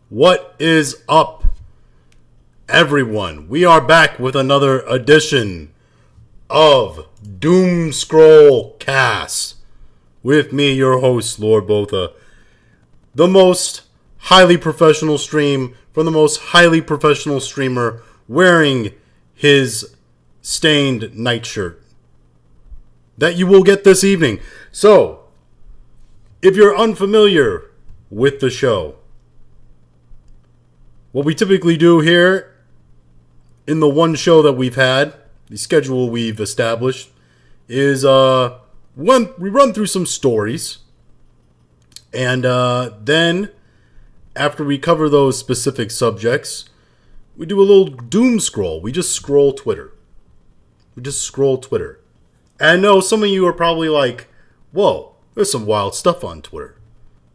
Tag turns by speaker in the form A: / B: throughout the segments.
A: What is up, everyone? We are back with another edition of Doom Scroll Cast. With me, your host, Lord Botha. The most highly professional stream from the most highly professional streamer wearing his stained nightshirt that you will get this evening. So, if you're unfamiliar with the show, what we typically do here in the one show that we've had, the schedule we've established, is we run through some stories, and then after we cover those specific subjects, we do a little doom scroll. We just scroll Twitter. And I know some of you are probably like, whoa, there's some wild stuff on Twitter.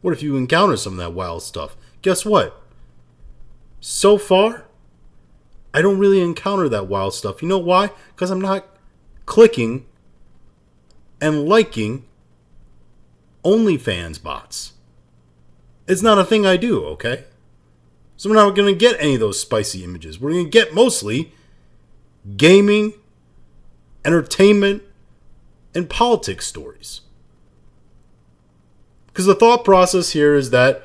A: What if you encounter some of that wild stuff? Guess what? So far, I don't really encounter that wild stuff. You know why? Because I'm not clicking and liking OnlyFans bots. It's not a thing I do, okay? So we're not going to get any of those spicy images. We're going to get mostly gaming, entertainment, and politics stories. Because the thought process here is that,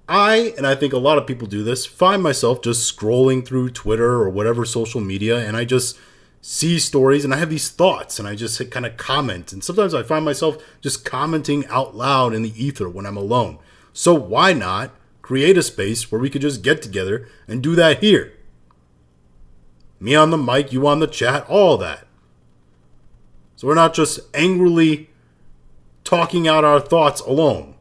A: I think a lot of people do this, find myself just scrolling through Twitter or whatever social media, and I just see stories, and I have these thoughts, and I just kind of comment. And sometimes I find myself just commenting out loud in the ether when I'm alone. So why not create a space where we could just get together and do that here? Me on the mic, you on the chat, all that. So we're not just angrily talking out our thoughts alone.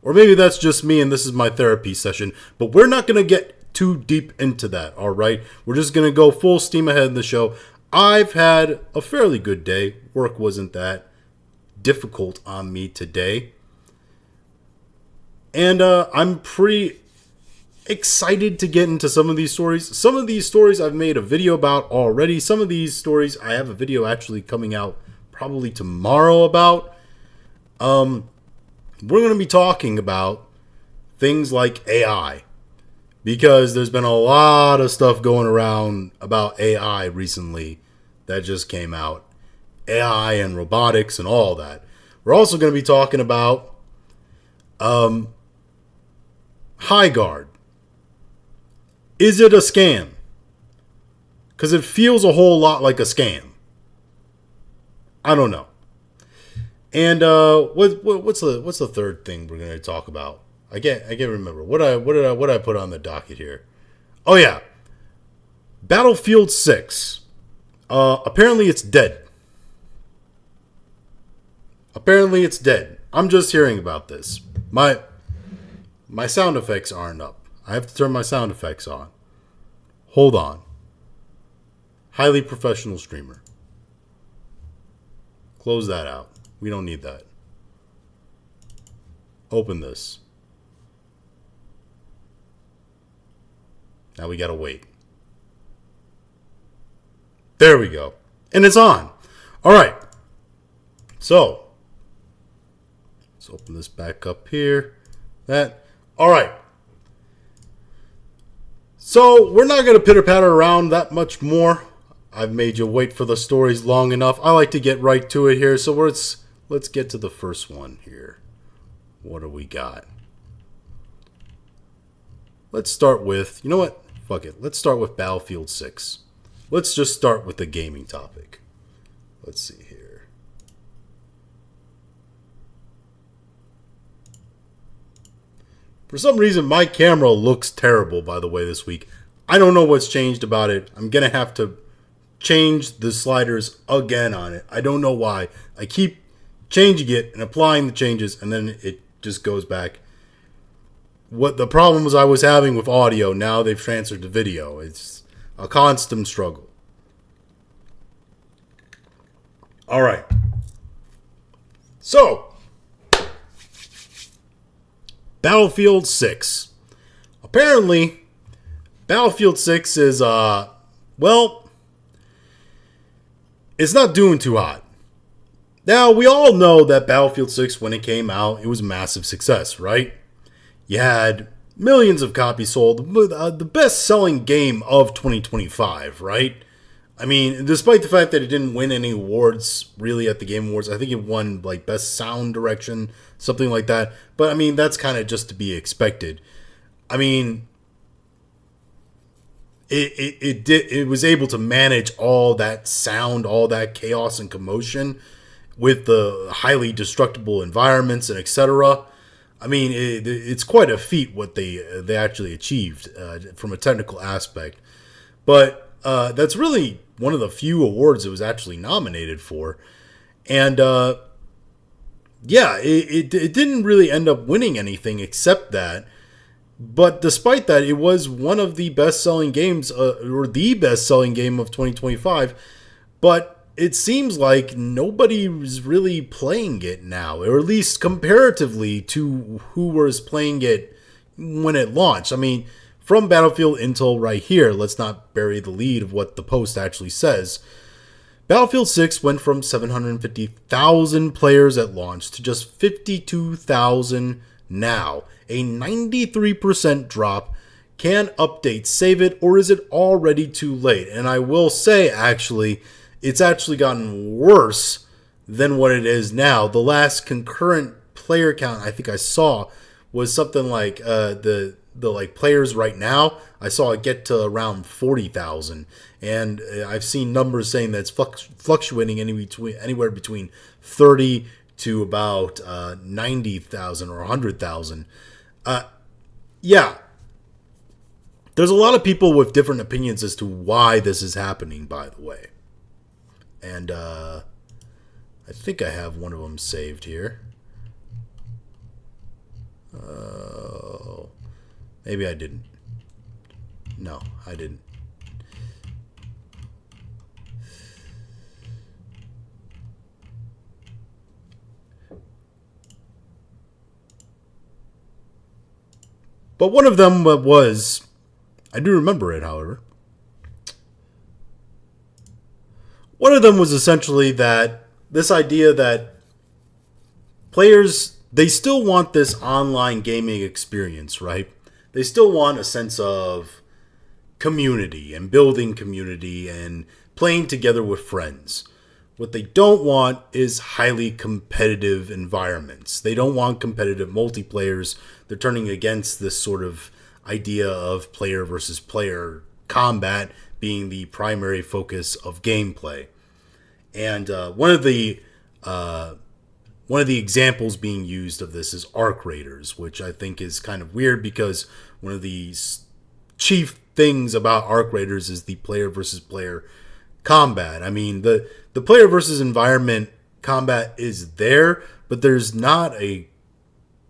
A: Or maybe that's just me and this is my therapy session. But we're not going to get too deep into that, all right? We're just going to go full steam ahead in the show. I've had a fairly good day. Work wasn't that difficult on me today. And I'm pretty excited to get into some of these stories. Some of these stories I've made a video about already. Some of these stories I have a video actually coming out probably tomorrow about. We're going to be talking about things like AI, because there's been a lot of stuff going around about AI recently that just came out. AI and robotics and all that. We're also going to be talking about Highguard. Is it a scam? Because it feels a whole lot like a scam. I don't know. And what's the third thing we're going to talk about? I can't remember. What did I put on the docket here? Oh yeah. Battlefield 6. Apparently it's dead. I'm just hearing about this. My sound effects aren't up. I have to turn my sound effects on. Hold on. Highly professional streamer. Close that out. We don't need that. Open this. Now we gotta wait. There we go. And it's on. Alright. So. Let's open this back up here. Alright. So, we're not gonna pitter-patter around that much more. I've made you wait for the stories long enough. I like to get right to it here. So let's get to the first one here. What do we got? Let's start with, you know what? Fuck it. Let's start with Battlefield 6. Let's just start with the gaming topic. Let's see here. For some reason, my camera looks terrible, by the way, this week. I don't know what's changed about it. I'm going to have to change the sliders again on it. I don't know why. I keep changing it and applying the changes, and then it just goes back. What the problems I was having with audio, now they've transferred to video. It's a constant struggle. All right. So, Battlefield 6. Apparently, Battlefield 6 is, it's not doing too hot. Now, we all know that Battlefield 6, when it came out, it was a massive success, right? You had millions of copies sold, the best-selling game of 2025, right? I mean, despite the fact that it didn't win any awards really at the Game Awards, I think it won like Best Sound Direction, something like that. But I mean, that's kind of just to be expected. I mean, it was able to manage all that sound, all that chaos and commotion with the highly destructible environments and etc. I mean, it's quite a feat what they actually achieved from a technical aspect. But that's really one of the few awards it was actually nominated for. And yeah, it didn't really end up winning anything except that. But despite that, it was one of the best-selling games, or the best-selling game of 2025. But it seems like nobody's really playing it now, or at least comparatively to who was playing it when it launched. I mean, from Battlefield Intel right here, let's not bury the lead of what the post actually says. Battlefield 6 went from 750,000 players at launch to just 52,000 now. A 93% drop. Can update save it, or is it already too late? And I will say, actually, it's actually gotten worse than what it is now. The last concurrent player count I think I saw was something like the like players right now. I saw it get to around 40,000, and I've seen numbers saying that it's fluctuating anywhere between 30 to about 90,000 or 100,000. Yeah, there's a lot of people with different opinions as to why this is happening, by the way. And I think I have one of them saved here. Maybe I didn't. No, I didn't. But one of them was, I do remember it, however. One of them was essentially that this idea that players, they still want this online gaming experience, right? They still want a sense of community and building community and playing together with friends. What they don't want is highly competitive environments. They don't want competitive multiplayers. They're turning against this sort of idea of player versus player combat being the primary focus of gameplay. And one of the examples being used of this is Arc Raiders, which I think is kind of weird because one of the chief things about Arc Raiders is the player versus player combat. I mean, the player versus environment combat is there, but there's not a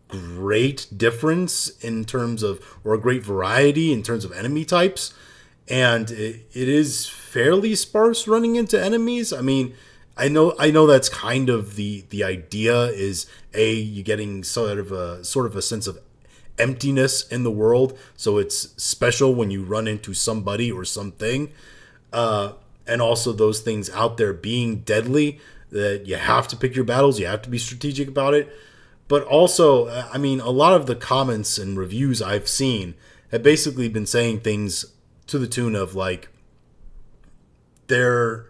A: great difference in terms of, or a great variety in terms of enemy types. And it is fairly sparse running into enemies. I mean, I know that's kind of the idea is you getting sort of a sense of emptiness in the world, so it's special when you run into somebody or something, and also those things out there being deadly, that you have to pick your battles, you have to be strategic about it. But also, I mean, a lot of the comments and reviews I've seen have basically been saying things to the tune of like, there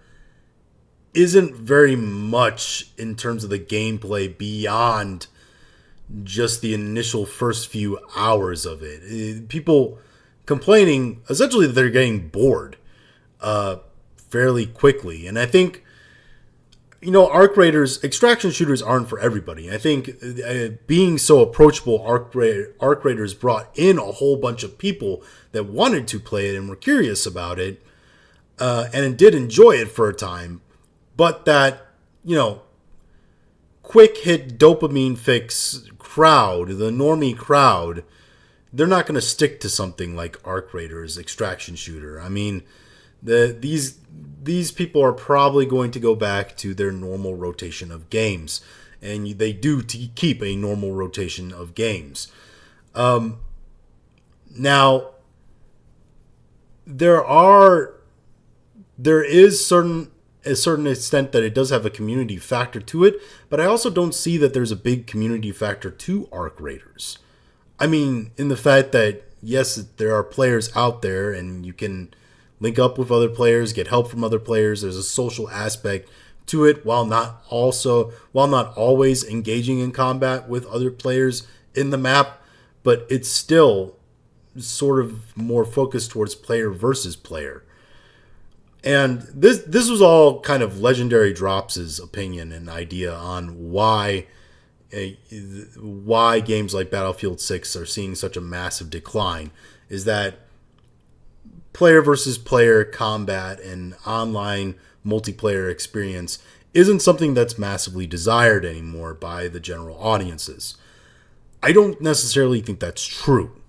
A: isn't very much in terms of the gameplay beyond just the initial first few hours of it. People complaining essentially that they're getting bored fairly quickly. And I think, Arc Raiders, extraction shooters aren't for everybody. I think being so approachable, Arc Raiders brought in a whole bunch of people that wanted to play it and were curious about it, and did enjoy it for a time. But that, quick hit dopamine fix crowd, the normie crowd, they're not going to stick to something like Arc Raiders extraction shooter. I mean, these people are probably going to go back to their normal rotation of games, and they do keep a normal rotation of games. Now, there is certain a certain extent that it does have a community factor to it, but I also don't see that there's a big community factor to Arc Raiders. I mean, in the fact that, yes, there are players out there and you can link up with other players, get help from other players. There's a social aspect to it while not always engaging in combat with other players in the map, but it's still sort of more focused towards player versus player. And this was all kind of Legendary Drops' opinion and idea on why games like Battlefield 6 are seeing such a massive decline, is that player versus player combat and online multiplayer experience isn't something that's massively desired anymore by the general audiences. I don't necessarily think that's true.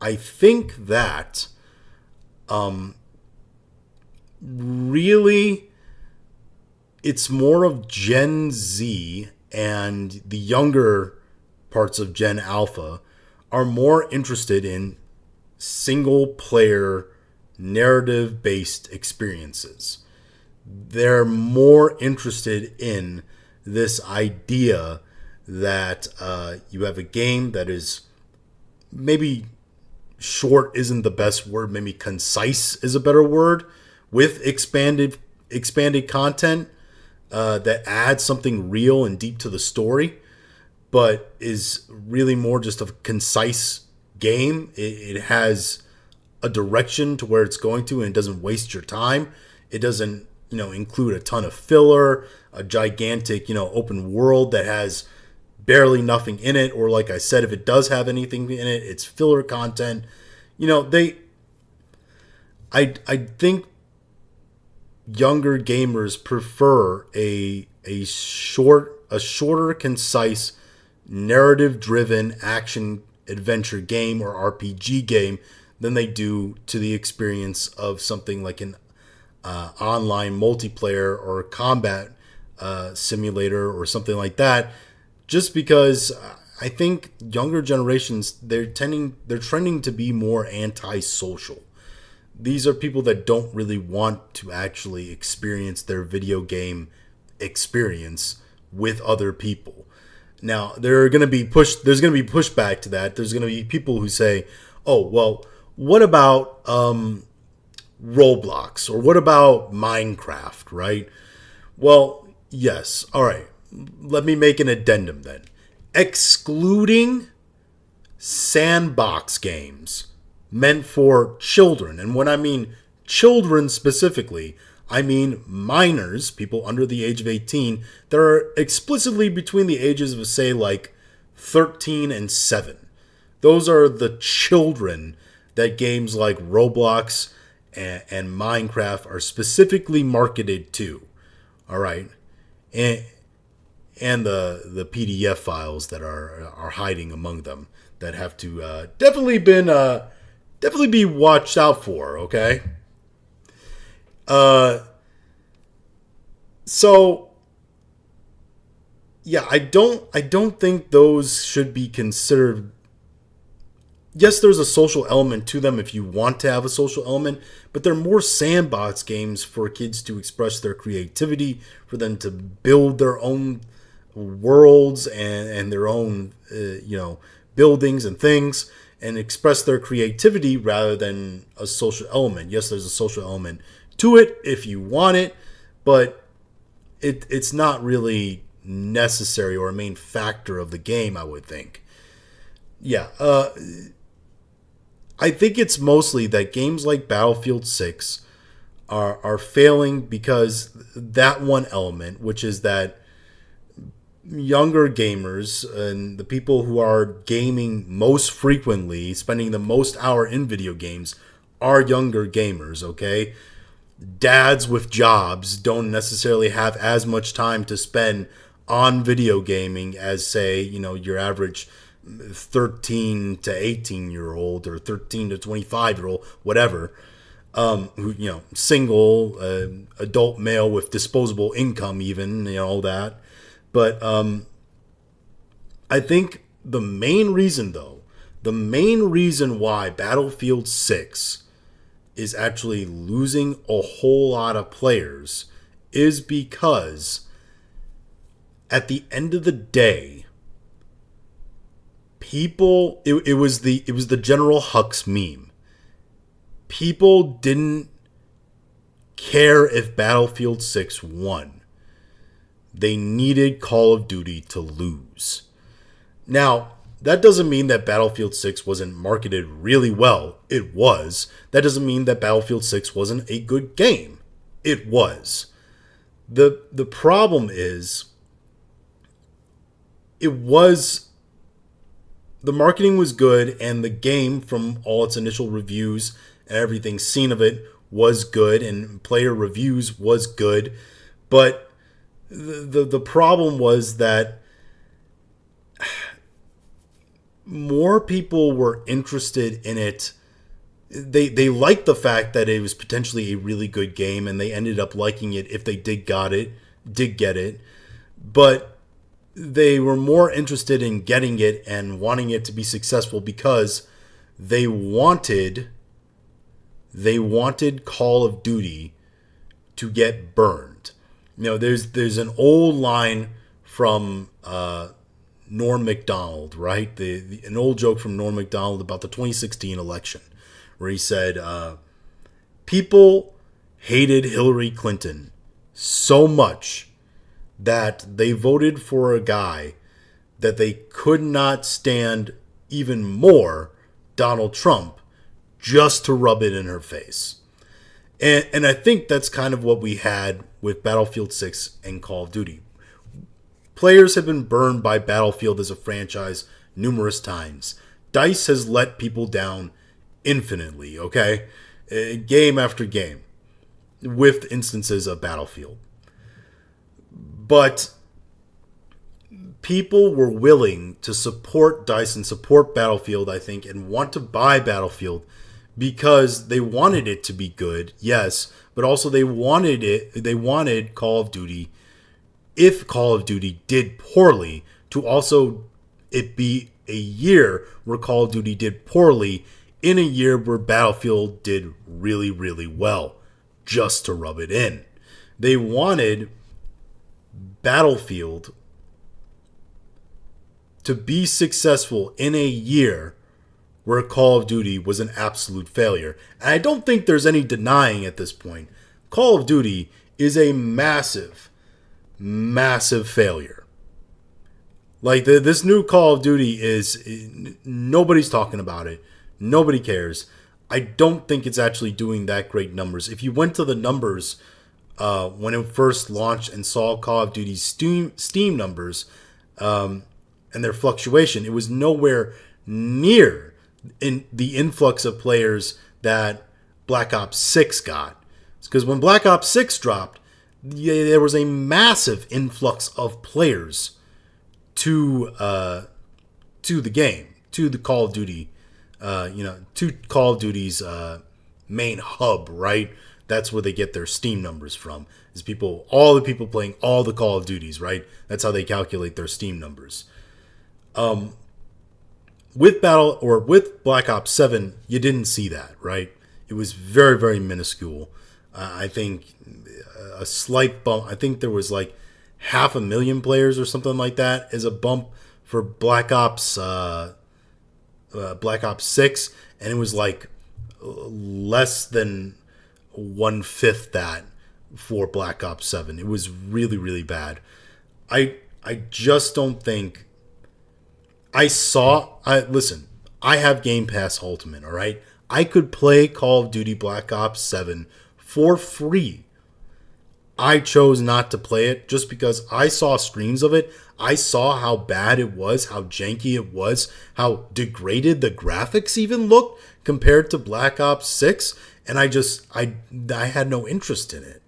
A: I think that really it's more of Gen Z and the younger parts of Gen Alpha are more interested in single player narrative based experiences. They're more interested in this idea that you have a game that is maybe short isn't the best word, maybe concise is a better word, with expanded content that adds something real and deep to the story, but is really more just a concise game. It has a direction to where it's going to, and it doesn't waste your time. It doesn't, include a ton of filler, a gigantic, open world that has barely nothing in it, or like I said, if it does have anything in it, it's filler content. I think younger gamers prefer a shorter, concise, narrative-driven action adventure game or RPG game than they do to the experience of something like an online multiplayer or combat simulator or something like that. Just because I think younger generations, they're trending to be more antisocial. These are people that don't really want to actually experience their video game experience with other people. Now, there's going to be pushback to that. There's going to be people who say, "Oh, well, what about Roblox, or what about Minecraft?" Right? Well, yes. All right. Let me make an addendum then. Excluding sandbox games meant for children. And when I mean children specifically, I mean minors, people under the age of 18, that are explicitly between the ages of, say, like 13 and 7. Those are the children that games like Roblox and Minecraft are specifically marketed to. All right? And the PDF files that are hiding among them that have to definitely be watched out for, okay? So yeah, I don't think those should be considered. Yes, there's a social element to them if you want to have a social element, but they're more sandbox games for kids to express their creativity, for them to build their own worlds and their own buildings and things, and express their creativity rather than a social element. Yes, there's a social element to it if you want it, but it's not really necessary or a main factor of the game, I would think. Yeah, I think it's mostly that games like Battlefield 6 are failing because that one element, which is that younger gamers and the people who are gaming most frequently, spending the most hour in video games, are younger gamers, okay? Dads with jobs don't necessarily have as much time to spend on video gaming as, say, your average 13 to 18 year old or 13 to 25 year old, whatever, who, single, adult male with disposable income, even, all that. But I think the main reason why Battlefield 6 is actually losing a whole lot of players is because at the end of the day, it was the General Hux meme. People didn't care if Battlefield 6 won. They needed Call of Duty to lose. Now, that doesn't mean that Battlefield 6 wasn't marketed really well. It was. That doesn't mean that Battlefield 6 wasn't a good game. It was. The problem is, the marketing was good, and the game, from all its initial reviews and everything seen of it, was good, and player reviews was good. But the problem was that more people were interested in it. They liked the fact that it was potentially a really good game, and they ended up liking it if they did get it. But they were more interested in getting it and wanting it to be successful because they wanted Call of Duty to get burned. You know, there's an old line from Norm Macdonald, right? An old joke from Norm Macdonald about the 2016 election, where he said, people hated Hillary Clinton so much that they voted for a guy that they could not stand even more, Donald Trump, just to rub it in her face. And I think that's kind of what we had with Battlefield 6 and Call of Duty. Players have been burned by Battlefield as a franchise numerous times. DICE has let people down infinitely, okay? Game after game, with instances of Battlefield. But people were willing to support DICE and support Battlefield, I think, and want to buy Battlefield because they wanted it to be good, yes, but also they wanted Call of Duty, if Call of Duty did poorly, to also it be a year where Call of Duty did poorly in a year where Battlefield did really, really well, just to rub it in. They wanted Battlefield to be successful in a year where Call of Duty was an absolute failure. And I don't think there's any denying at this point. Call of Duty is a massive, massive failure. Like, this new Call of Duty nobody's talking about it. Nobody cares. I don't think it's actually doing that great numbers. If you went to the numbers when it first launched and saw Call of Duty's Steam numbers and their fluctuation, it was nowhere near in the influx of players that Black Ops 6 got. It's because when Black Ops 6 dropped, there was a massive influx of players to the game, to the Call of Duty, to Call of Duty's main hub, right? That's where they get their Steam numbers from. Is all the people playing all the Call of Duties, right? That's how they calculate their Steam numbers. With Black Ops 7, you didn't see that, right? It was very, very minuscule. I think a slight bump. I think there was like 500,000 players or something like that as a bump for Black Ops 6, and it was like less than 1/5 that for Black Ops 7. It was really, really bad. I just don't think listen, I have Game Pass Ultimate, all right? I could play Call of Duty Black Ops 7 for free. I chose not to play it just because I saw streams of it. I saw how bad it was, how janky it was, how degraded the graphics even looked compared to Black Ops 6, and I had no interest in it.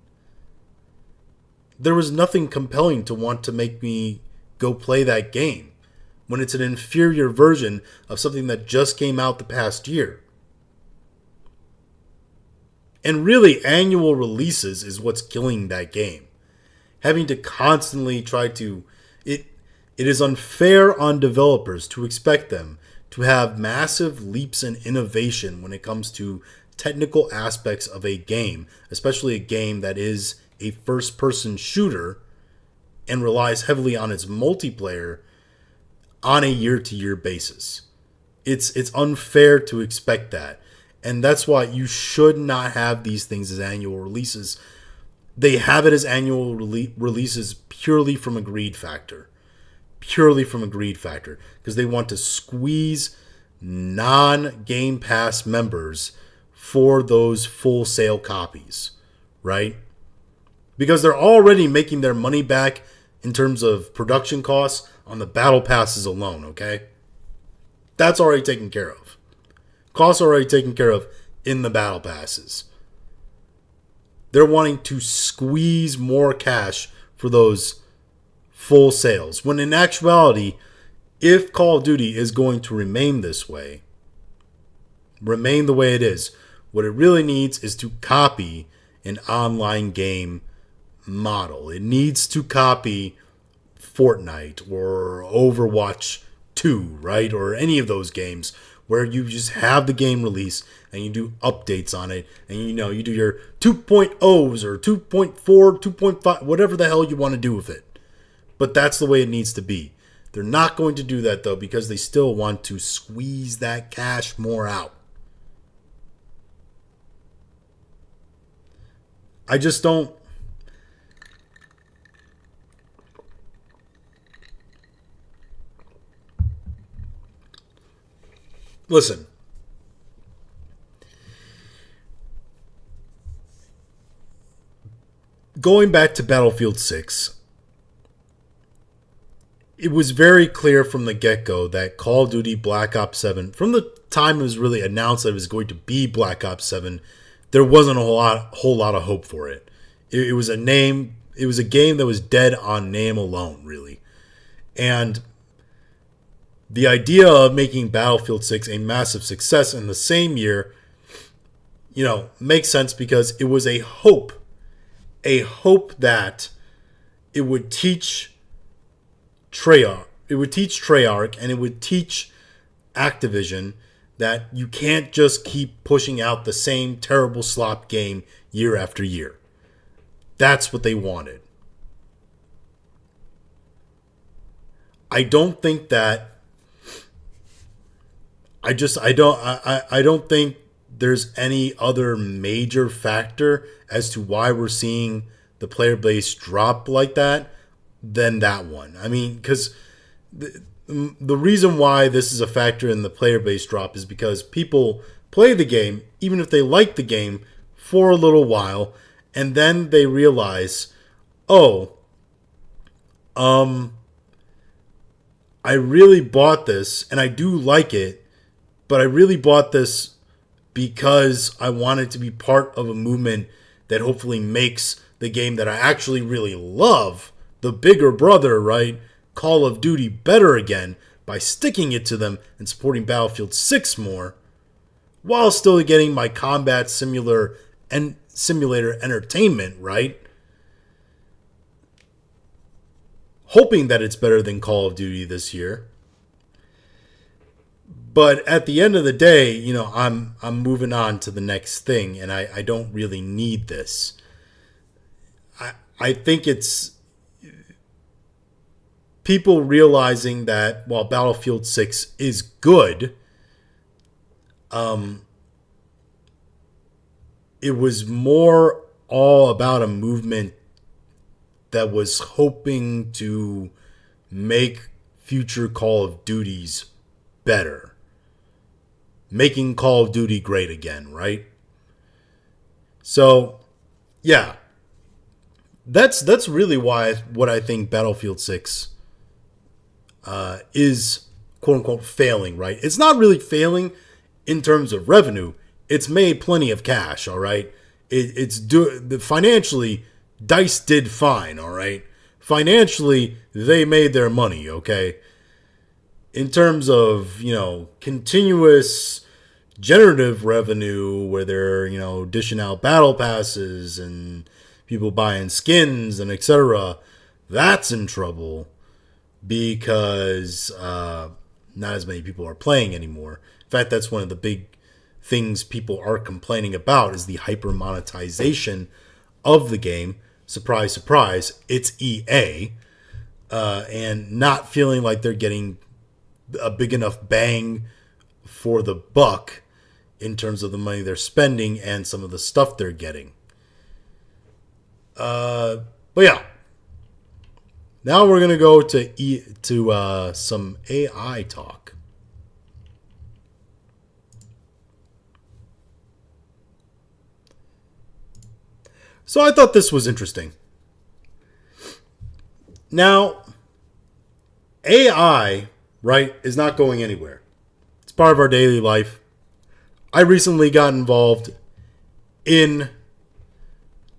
A: There was nothing compelling to want to make me go play that game when it's an inferior version of something that just came out the past year. And really, annual releases is what's killing that game. Having to constantly try to... It is unfair on developers to expect them to have massive leaps in innovation when it comes to technical aspects of a game, especially a game that is a first-person shooter and relies heavily on its multiplayer on a year-to-year basis. It's unfair to expect that. And that's why you should not have these things as annual releases. They have it as annual releases purely from a greed factor. Purely from a greed factor. Because they want to squeeze non-Game Pass members for those full sale copies. Right? Because they're already making their money back in terms of production costs on the battle passes alone, okay? That's already taken care of. Costs are already taken care of in the battle passes. They're wanting to squeeze more cash for those full sales. When in actuality, if Call of Duty is going to remain this way, remain the way it is, what it really needs is to copy an online game model. It needs to copy Fortnite or Overwatch 2, right? Or any of those games where you just have the game release and you do updates on it, and you do your 2.0s or 2.4, 2.5, whatever the hell you want to do with it. But that's the way it needs to be. They're not going to do that though, because they still want to squeeze that cash more out. I just don't. Listen. Going back to Battlefield 6, it was very clear from the get-go that Call of Duty Black Ops 7, from the time it was really announced that it was going to be Black Ops 7, there wasn't a whole lot of hope for it. It was a name. It was a game that was dead on name alone, really. And the idea of making Battlefield 6 a massive success in the same year, makes sense because it was a hope that it would teach Treyarch, and it would teach Activision that you can't just keep pushing out the same terrible slop game year after year. That's what they wanted. I don't think that. I don't think there's any other major factor as to why we're seeing the player base drop like that than that one. I mean, because the reason why this is a factor in the player base drop is because people play the game, even if they like the game, for a little while, and then they realize, I really bought this, and I do like it, but I really bought this because I wanted to be part of a movement that hopefully makes the game that I actually really love, the bigger brother, right, Call of Duty, better again by sticking it to them and supporting Battlefield 6 more, while still getting my combat simulator entertainment, right? Hoping that it's better than Call of Duty this year. But at the end of the day, I'm moving on to the next thing, and I don't really need this. I think it's people realizing that while Battlefield 6 is good, it was more all about a movement that was hoping to make future Call of Duties better. Making Call of Duty great again, right? So, yeah. That's really what I think Battlefield 6 is, quote-unquote, failing, right? It's not really failing in terms of revenue. It's made plenty of cash, all right? Financially, DICE did fine, all right? Financially, they made their money, okay? In terms of, continuous generative revenue where they're, dishing out battle passes and people buying skins and etc., that's in trouble because not as many people are playing anymore. In fact, that's one of the big things people are complaining about is the hyper monetization of the game, surprise, surprise, it's EA, and not feeling like they're getting a big enough bang for the buck in terms of the money they're spending and some of the stuff they're getting. But yeah, now we're gonna go to some AI talk. So I thought this was interesting. Now, AI, right, is not going anywhere. It's part of our daily life. I recently got involved in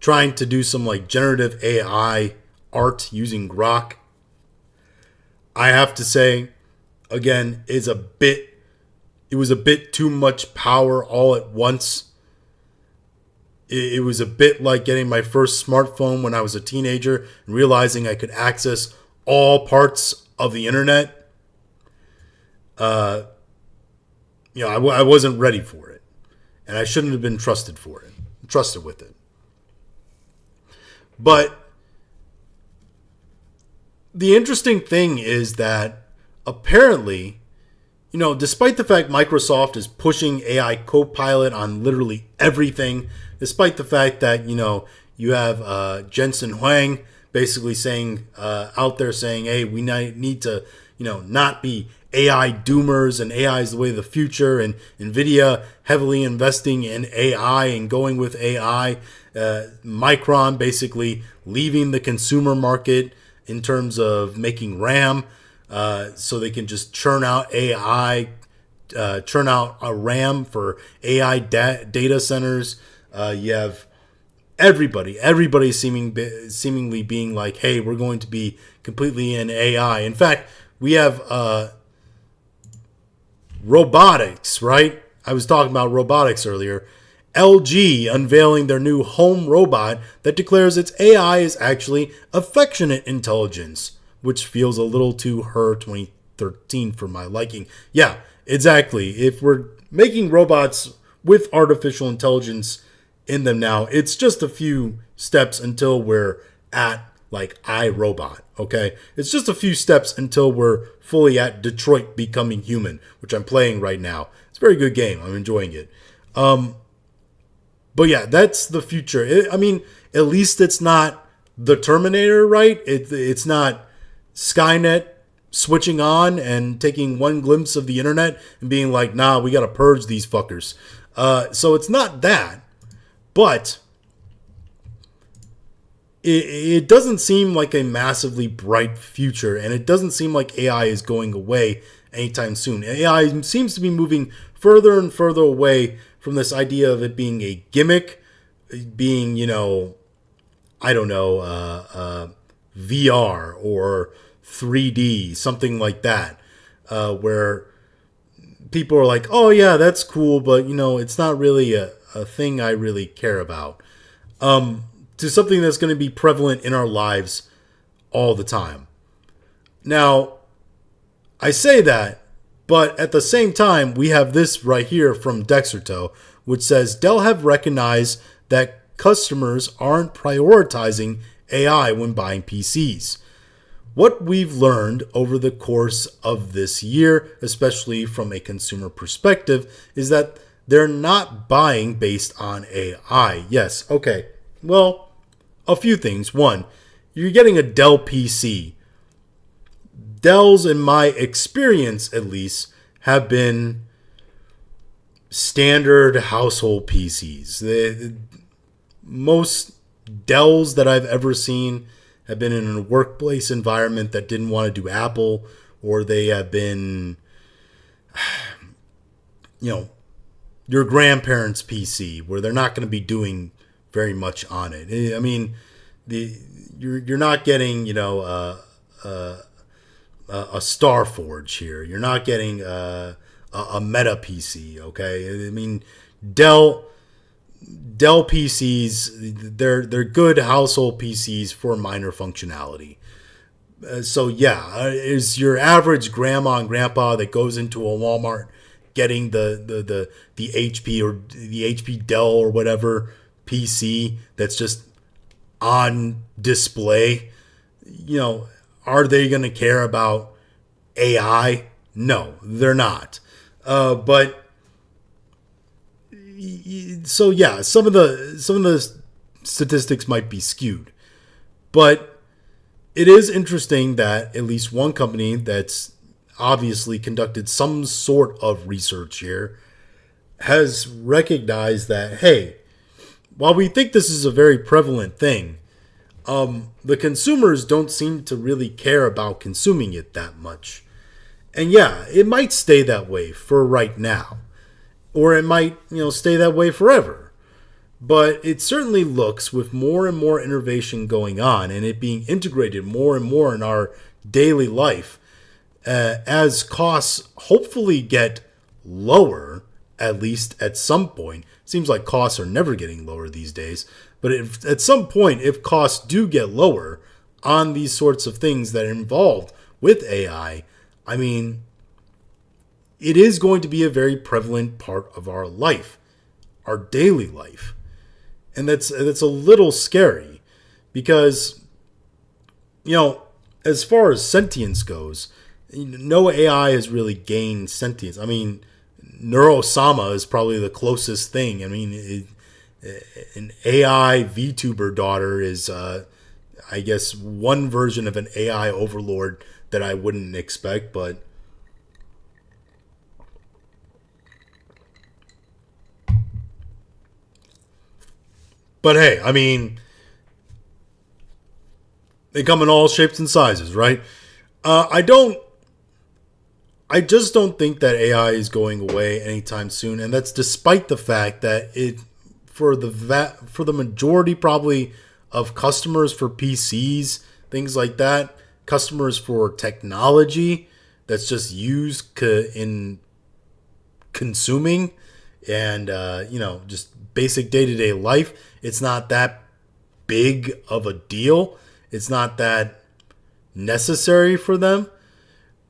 A: trying to do some like generative AI art using Grok. I have to say, again, it was a bit too much power all at once. It was a bit like getting my first smartphone when I was a teenager and realizing I could access all parts of the internet. I wasn't ready for it, and I shouldn't have been trusted with it. But the interesting thing is that apparently, despite the fact Microsoft is pushing AI Copilot on literally everything, despite the fact that, you have Jensen Huang basically saying, out there saying, hey, we need to, not be AI doomers and AI is the way of the future, and NVIDIA heavily investing in AI and going with AI. Micron basically leaving the consumer market in terms of making RAM, so they can just churn out AI, churn out a RAM for AI data centers. You have everybody seemingly being like, hey, we're going to be completely in AI. In fact, we have robotics, right? I was talking about robotics earlier. LG unveiling their new home robot that declares its AI is actually affectionate intelligence, which feels a little too her 2013 for my liking. Yeah, exactly. If we're making robots with artificial intelligence in them now, it's just a few steps until we're at like iRobot, okay? It's just a few steps until we're fully at Detroit Becoming Human, which I'm playing right now. It's a very good game. I'm enjoying it. But yeah, that's the future. At least it's not the Terminator, right? It's not Skynet switching on and taking one glimpse of the internet and being like, nah, we got to purge these fuckers. So it's not that. But it doesn't seem like a massively bright future, and it doesn't seem like AI is going away anytime soon. AI seems to be moving further and further away from this idea of it being a gimmick, being, VR or 3D, something like that, where people are like, oh yeah, that's cool, but, it's not really a thing I really care about, to something that's going to be prevalent in our lives all the time. Now, I say that, but at the same time, we have this right here from Dexerto, which says Dell have recognized that customers aren't prioritizing AI when buying PCs. What we've learned over the course of this year, especially from a consumer perspective, is that they're not buying based on AI. Yes, okay. Well, a few things. One, you're getting a Dell PC. Dells, in my experience at least, have been standard household PCs. Most Dells that I've ever seen have been in a workplace environment that didn't want to do Apple, or they have been, your grandparents' PC, where they're not going to be doing very much on it. You're not getting, a Starforge here. You're not getting a Meta PC, okay? Dell PCs, they're good household PCs for minor functionality. So yeah, is your average grandma and grandpa that goes into a Walmart getting the HP or the HP Dell or whatever PC that's just on display. Are they going to care about AI? No, they're not. But so yeah, some of the statistics might be skewed, but it is interesting that at least one company that's obviously conducted some sort of research here has recognized that, hey, while we think this is a very prevalent thing, the consumers don't seem to really care about consuming it that much. And yeah, it might stay that way for right now, or it might, stay that way forever. But it certainly looks, with more and more innovation going on and it being integrated more and more in our daily life, as costs hopefully get lower, at least at some point. Seems like costs are never getting lower these days. But at some point, if costs do get lower on these sorts of things that are involved with AI, I mean, it is going to be a very prevalent part of our life, our daily life. And that's a little scary because, as far as sentience goes, no AI has really gained sentience. I mean, Neurosama is probably the closest thing. I mean, an AI VTuber daughter is, I guess, one version of an AI overlord that I wouldn't expect, but hey, I mean, they come in all shapes and sizes, right? I just don't think that AI is going away anytime soon, and that's despite the fact that for the majority probably of customers for PCs, things like that, customers for technology that's just used in consuming and just basic day-to-day life, it's not that big of a deal. It's not that necessary for them.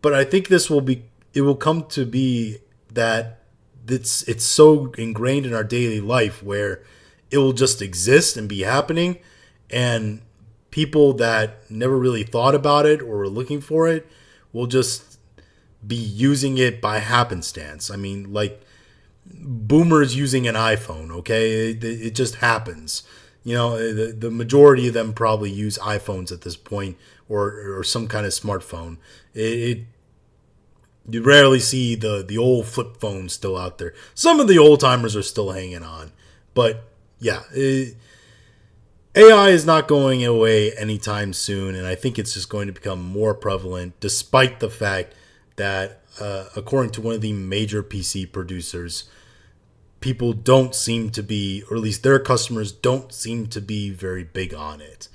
A: But I think it will come to be that it's so ingrained in our daily life where it will just exist and be happening, and people that never really thought about it or were looking for it will just be using it by happenstance. I mean, like boomers using an iPhone, okay? It just happens. The majority of them probably use iPhones at this point, or some kind of smartphone. You rarely see the old flip phones still out there. Some of the old timers are still hanging on. But yeah, AI is not going away anytime soon, and I think it's just going to become more prevalent, despite the fact that, according to one of the major PC producers, people don't seem to be, or at least their customers don't seem to be very big on it.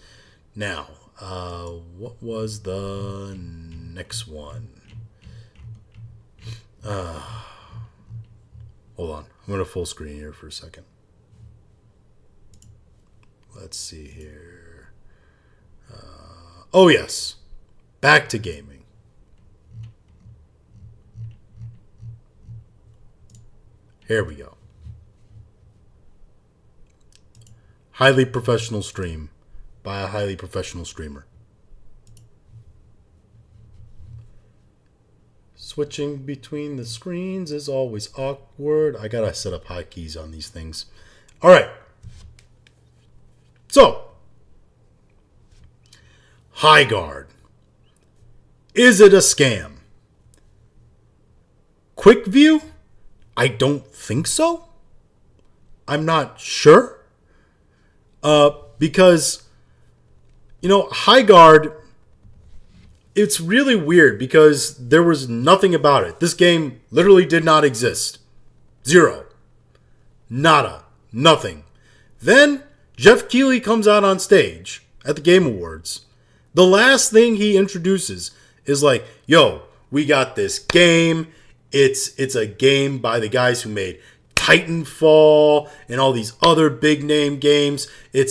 A: Now, what was the next one? Hold on. I'm going to full screen here for a second. Let's see here. Oh, yes. Back to gaming. Here we go. Highly professional stream by a highly professional streamer. Switching between the screens is always awkward. I gotta set up hotkeys on these things. All right. So, Highguard. Is it a scam? Quick view? I don't think so. I'm not sure. Because, Highguard, it's really weird because there was nothing about it. This game literally did not exist. Zero. Nada. Nothing. Then Jeff Keighley comes out on stage at the Game Awards. The last thing he introduces is like, yo, we got this game. It's a game by the guys who made Titanfall and all these other big name games. It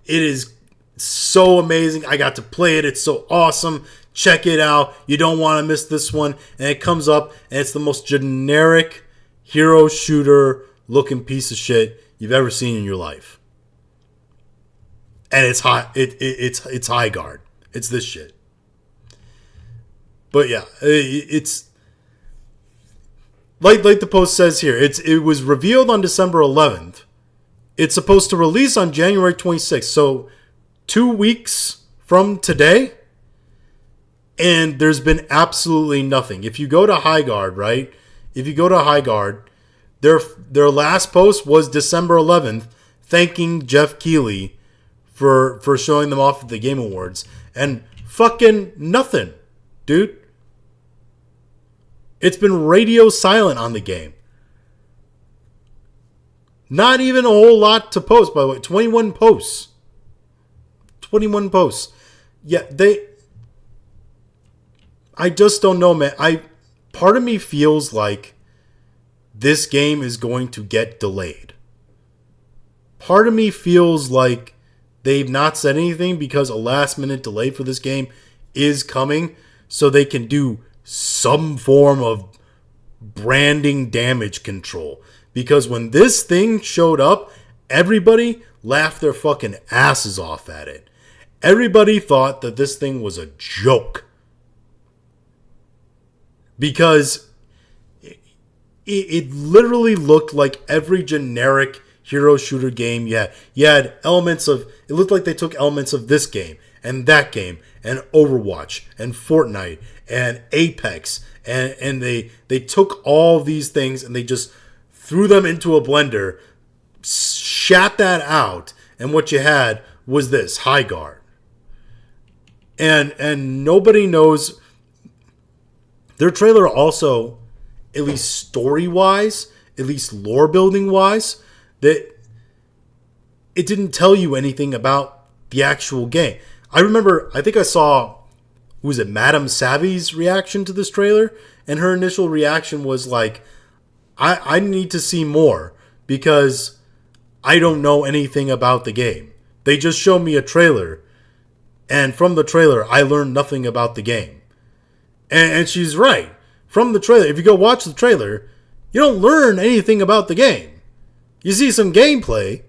A: is so amazing. I got to play it. It's so awesome. Check it out. You don't want to miss this one. And it comes up and it's the most generic hero shooter looking piece of shit you've ever seen in your life. and it's high. It's Highguard. It's this shit. But yeah, it's like the post says here. It was revealed on December 11th. It's supposed to release on January 26th. So 2 weeks from today. And there's been absolutely nothing. If you go to Highguard, right? If you go to Highguard, their last post was December 11th, thanking Jeff Keighley for showing them off at the Game Awards. And fucking nothing, dude. It's been radio silent on the game. Not even a whole lot to post, by the way. 21 posts. 21 posts. Yeah, I just don't know, man. Part of me feels like this game is going to get delayed. Part of me feels like they've not said anything because a last-minute delay for this game is coming, so they can do some form of branding damage control. Because when this thing showed up, everybody laughed their fucking asses off at it. Everybody thought that this thing was a joke. Because it literally looked like every generic hero shooter game. Yeah, you had elements of, it looked like they took elements of this game and that game and Overwatch and Fortnite and Apex and they took all these things and they just threw them into a blender, shat that out, and what you had was this Highguard. And nobody knows. Their trailer also, at least story-wise, at least lore-building-wise, that it didn't tell you anything about the actual game. I think I saw, who was it, Madame Savvy's reaction to this trailer, and her initial reaction was like, I need to see more, because I don't know anything about the game. They just showed me a trailer, and from the trailer, I learned nothing about the game. And she's right. From the trailer, if you go watch the trailer, you don't learn anything about the game. You see some gameplay,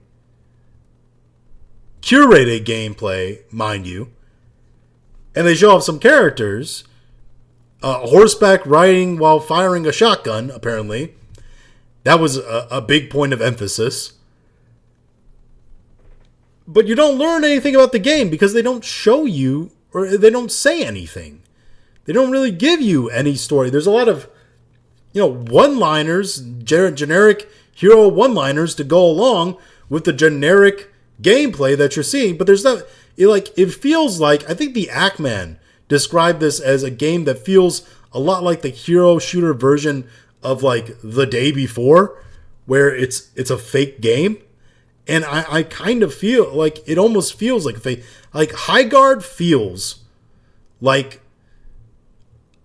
A: curated gameplay, mind you, and they show off some characters, horseback riding while firing a shotgun, apparently. That was a big point of emphasis. But you don't learn anything about the game because they don't show you, or they don't say anything. They don't really give you any story. There's a lot of, one-liners, generic hero one-liners to go along with the generic gameplay that you're seeing. But there's not, it feels like, I think the Ackman described this as a game that feels a lot like the hero shooter version of like The Day Before, where it's a fake game. And I kind of feel like it almost feels like a fake. Like Highguard feels like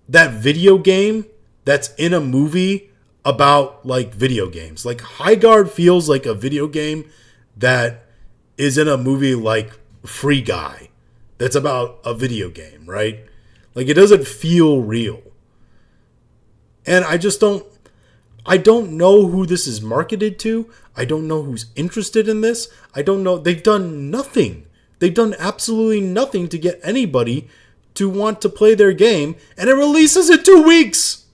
A: that video game that's in a movie about like video games. Like Highguard feels like a video game that is in a movie like Free Guy that's about a video game, right? Like it doesn't feel real. And I don't know who this is marketed to. I don't know who's interested in this. I don't know. They've done nothing. They've done absolutely nothing to get anybody to want to play their game, and it releases in 2 weeks.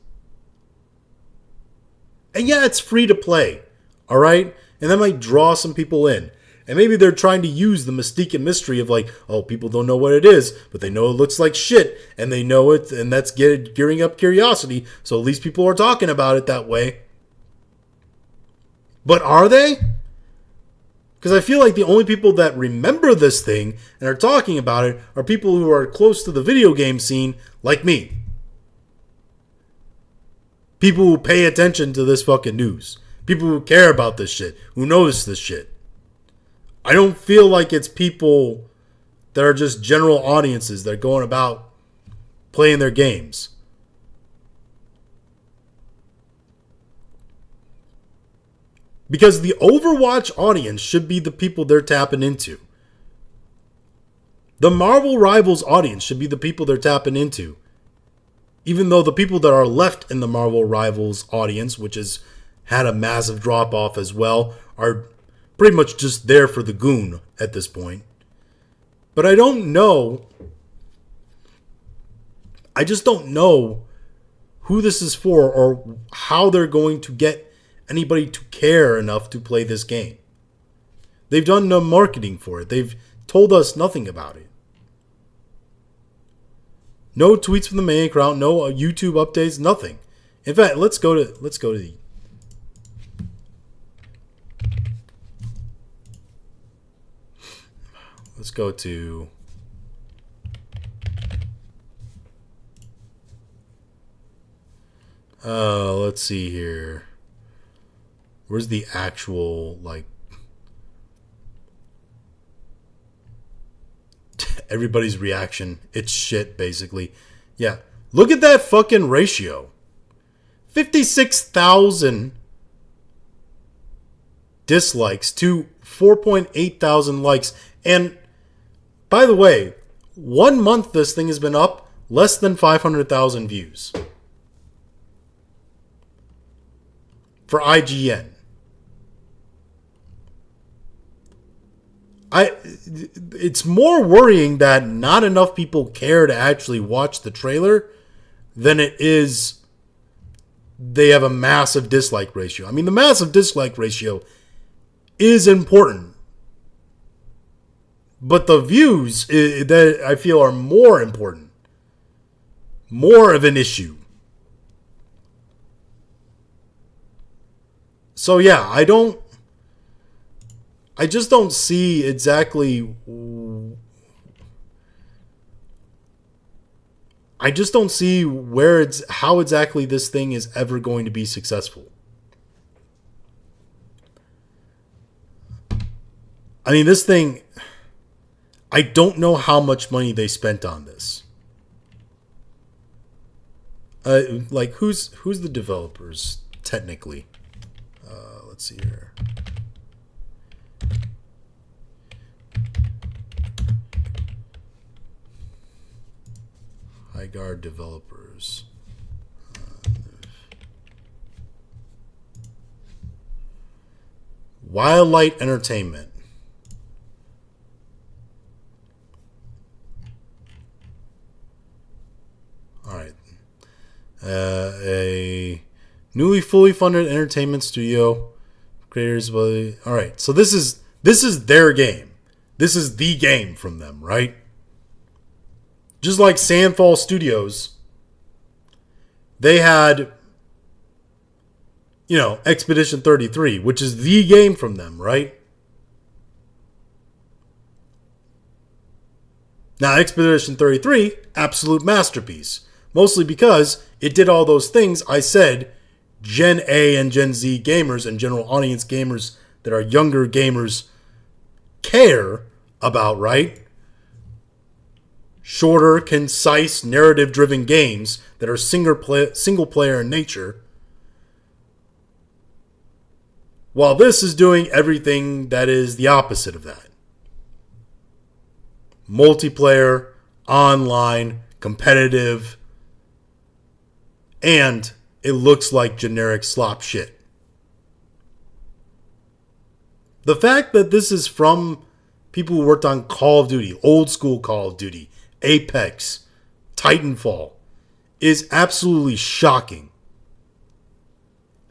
A: And yeah, it's free to play, all right? And that might draw some people in. And maybe they're trying to use the mystique and mystery of like, oh, people don't know what it is, but they know it looks like shit, and they know it, and that's gearing up curiosity, so at least people are talking about it that way. But are they? Because I feel like the only people that remember this thing and are talking about it are people who are close to the video game scene, like me. People who pay attention to this fucking news. People who care about this shit. Who knows this shit. I don't feel like it's people that are just general audiences that are going about playing their games. Because the Overwatch audience should be the people they're tapping into. The Marvel Rivals audience should be the people they're tapping into. Even though the people that are left in the Marvel Rivals audience, which has had a massive drop-off as well, are pretty much just there for the goon at this point. But I don't know. I just don't know who this is for or how they're going to get anybody to care enough to play this game. They've done no marketing for it. They've told us nothing about it. No tweets from the main account, no YouTube updates, nothing. In fact, let's go to the let's go to let's see here. Where's the actual, like, everybody's reaction? It's shit, basically. Yeah. Look at that fucking ratio. 56,000 dislikes to 4.8 thousand likes. And, by the way, 1 month this thing has been up, less than 500,000 views. For IGN. It's more worrying that not enough people care to actually watch the trailer than it is they have a massive dislike ratio. I mean, the massive dislike ratio is important. But the views that I feel are more important. More of an issue. So yeah, I just don't see exactly. I just don't see how exactly this thing is ever going to be successful. I mean, this thing, I don't know how much money they spent on this. Like, who's the developers technically? Let's see here. Highguard developers. Wildlight Entertainment. All right. A newly fully funded entertainment studio. Creators by. All right. So this is their game. This is the game from them, right? Just like Sandfall Studios, they had, Expedition 33, which is the game from them, right? Now, Expedition 33, absolute masterpiece. Mostly because it did all those things I said Gen A and Gen Z gamers and general audience gamers that are younger gamers care about, right? Shorter, concise, narrative-driven games that are single player in nature. While this is doing everything that is the opposite of that. Multiplayer, online, competitive, and it looks like generic slop shit. The fact that this is from people who worked on Call of Duty, old school Call of Duty, Apex, Titanfall, is absolutely shocking.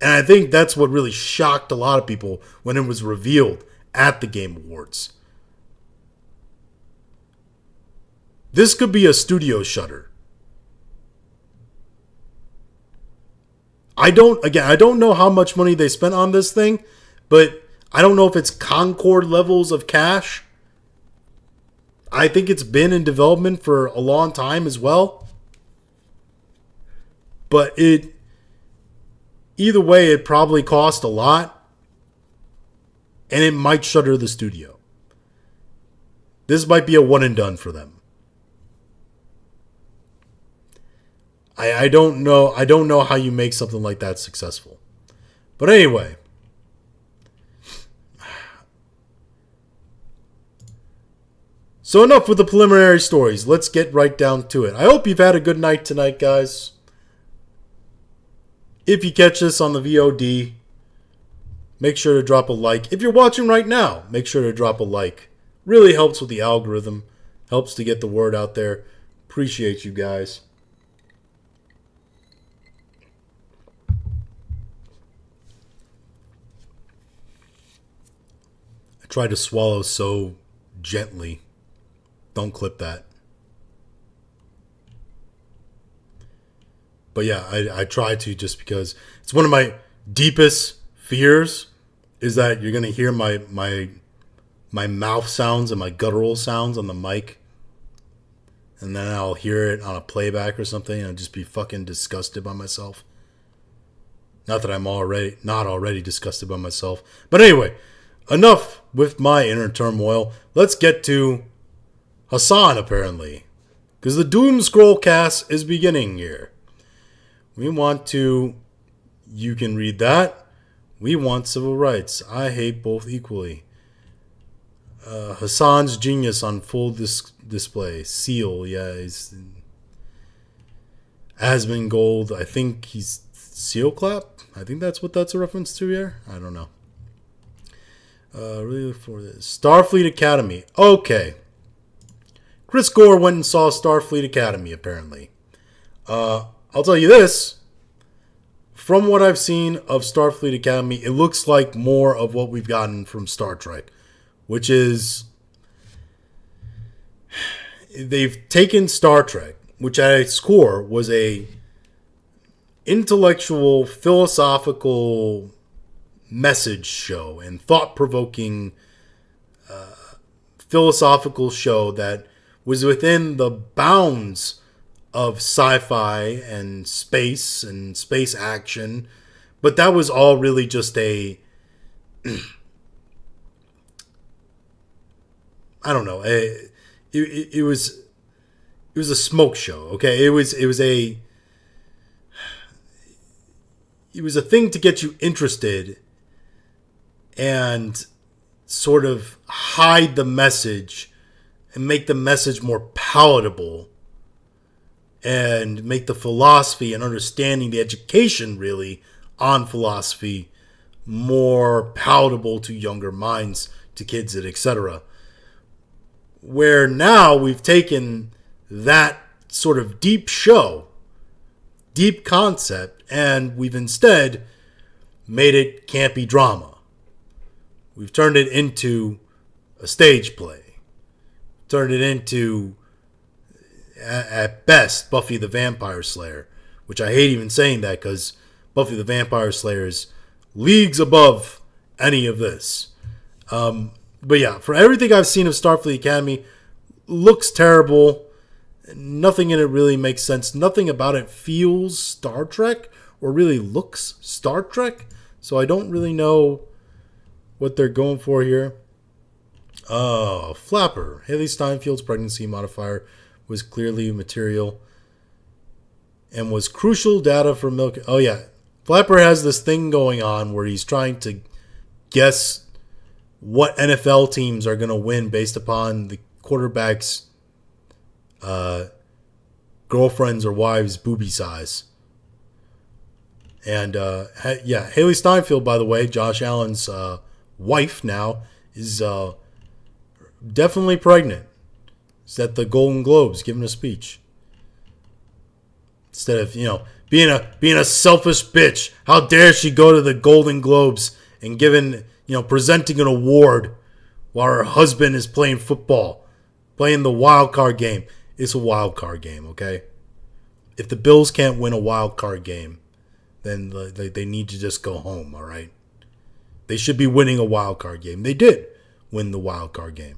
A: And I think that's what really shocked a lot of people when it was revealed at the Game Awards. This could be a studio shutter. I don't know how much money they spent on this thing, but I don't know if it's Concord levels of cash. I think it's been in development for a long time as well. But either way, it probably cost a lot. And it might shutter the studio. This might be a one and done for them. I don't know. I don't know how you make something like that successful. But anyway. So enough with the preliminary stories. Let's get right down to it. I hope you've had a good night tonight, guys. If you catch this on the VOD, make sure to drop a like. If you're watching right now, make sure to drop a like. Really helps with the algorithm. Helps to get the word out there. Appreciate you guys. I tried to swallow so gently. Don't clip that. But yeah, I try to, just because it's one of my deepest fears is that you're going to hear my mouth sounds and my guttural sounds on the mic. And then I'll hear it on a playback or something and I'll just be fucking disgusted by myself. Not that I'm not already disgusted by myself. But anyway, enough with my inner turmoil. Let's get to Hassan, apparently. Because the Doom Scroll cast is beginning here. We want to... You can read that. We want civil rights. I hate both equally. Hassan's genius on full display. Seal, yeah. He's Asmongold. I think he's Seal Clap. I think that's what that's a reference to here. I don't know. Really look for this. Starfleet Academy. Okay. Chris Gore went and saw Starfleet Academy, apparently. I'll tell you this. From what I've seen of Starfleet Academy, it looks like more of what we've gotten from Star Trek. Which is... They've taken Star Trek, which at its core was a intellectual, philosophical message show and thought-provoking philosophical show that was within the bounds of sci-fi and space action, but that was all really just a I don't know. It was a smoke show. Okay, it was a thing to get you interested and sort of hide the message and make the message more palatable and make the philosophy and understanding the education really on philosophy more palatable to younger minds, to kids, and etc. Where now we've taken that sort of deep show, deep concept, and we've instead made it campy drama. We've turned it into a stage play. Turned it into, at best, Buffy the Vampire Slayer. Which I hate even saying that because Buffy the Vampire Slayer is leagues above any of this. But yeah, for everything I've seen of Starfleet Academy, looks terrible. Nothing in it really makes sense. Nothing about it feels Star Trek or really looks Star Trek. So I don't really know what they're going for here. Flapper. Haley Steinfeld's pregnancy modifier was clearly material and was crucial data for milk. Oh yeah, Flapper has this thing going on where he's trying to guess what NFL teams are going to win based upon the quarterback's girlfriend's or wife's boobie size. And yeah, Haley Steinfeld, by the way, Josh Allen's wife now, is definitely pregnant. Is at the Golden Globes giving a speech. Instead of, being a selfish bitch, how dare she go to the Golden Globes and presenting an award while her husband is playing football, playing the wild card game. It's a wild card game, okay? If the Bills can't win a wild card game, then they need to just go home, all right? They should be winning a wild card game. They did win the wild card game.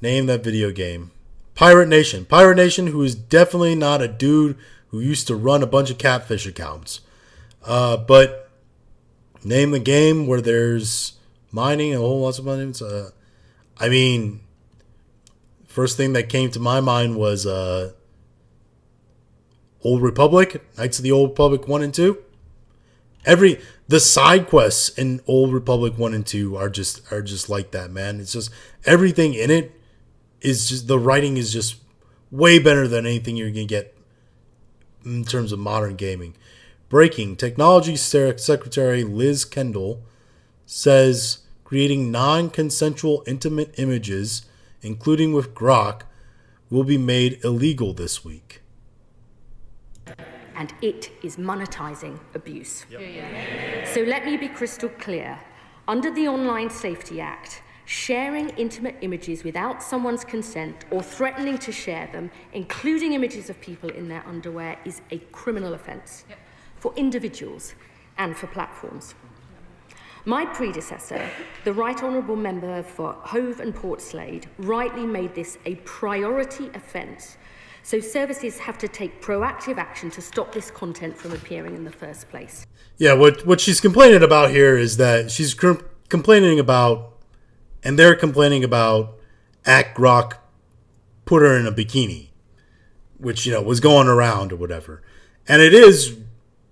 A: Name that video game. Pirate Nation. Pirate Nation, who is definitely not a dude who used to run a bunch of catfish accounts. But name the game where there's mining and a whole lot of money. First thing that came to my mind was Old Republic, Knights of the Old Republic 1 and 2. The side quests in Old Republic 1 and 2 are just like that, man. It's just everything in it is just, the writing is just way better than anything you're going to get in terms of modern gaming. Breaking. Technology Secretary Liz Kendall says creating non-consensual intimate images, including with Grok, will be made illegal this week.
B: And it is monetizing abuse. So let me be crystal clear. Under the Online Safety Act, sharing intimate images without someone's consent or threatening to share them, including images of people in their underwear, is a criminal offence for individuals and for platforms. My predecessor, the Right Honourable Member for Hove and Portslade, rightly made this a priority offence, so services have to take proactive action to stop this content from appearing in the first place.
A: Yeah, what she's complaining about here is that she's complaining about, and they're complaining about, Grok put her in a bikini, which, was going around or whatever. And it is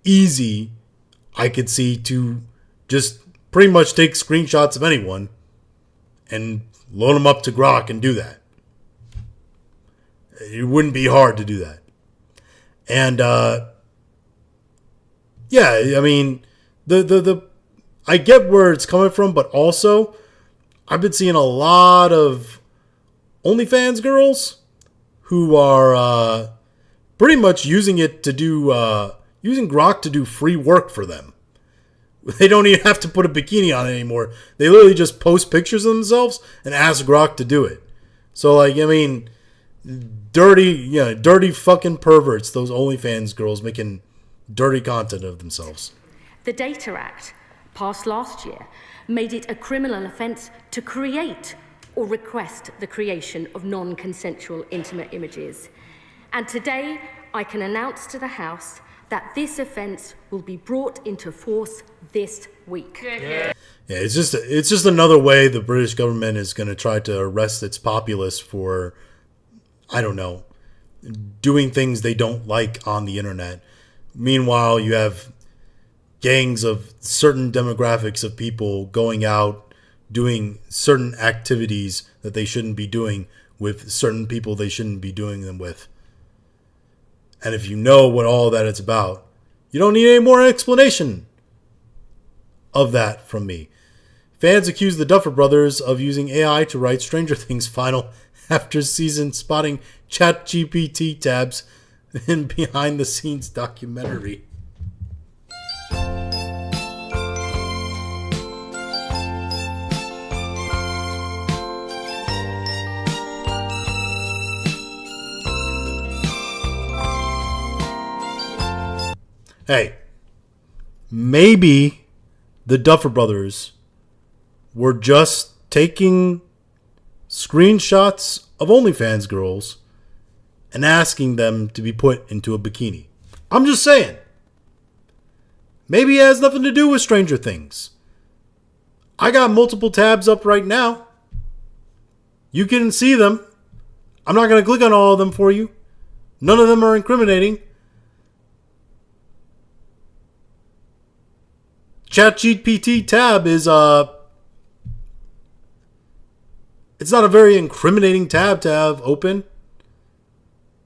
A: easy, I could see, to just pretty much take screenshots of anyone and load them up to Grok and do that. It wouldn't be hard to do that. And yeah, I mean, I get where it's coming from, but also I've been seeing a lot of OnlyFans girls who are pretty much using it to do using Grok to do free work for them. They don't even have to put a bikini on anymore. They literally just post pictures of themselves and ask Grok to do it. So, like, I mean, dirty fucking perverts, those OnlyFans girls making dirty content of themselves.
B: The Data Act, passed last year, made it a criminal offence to create or request the creation of non-consensual intimate images. And today, I can announce to the House that this offence will be brought into force this week.
A: Yeah, it's just another way the British government is going to try to arrest its populace for, I don't know, doing things they don't like on the internet. Meanwhile, you have gangs of certain demographics of people going out, doing certain activities that they shouldn't be doing with certain people they shouldn't be doing them with. And if you know what all that is about, you don't need any more explanation of that from me. Fans accuse the Duffer Brothers of using AI to write Stranger Things final after season, spotting ChatGPT tabs in behind-the-scenes documentary. Hey, maybe the Duffer Brothers were just taking screenshots of OnlyFans girls and asking them to be put into a bikini. I'm just saying. Maybe it has nothing to do with Stranger Things. I got multiple tabs up right now. You can see them. I'm not going to click on all of them for you. None of them are incriminating. ChatGPT tab is it's not a very incriminating tab to have open.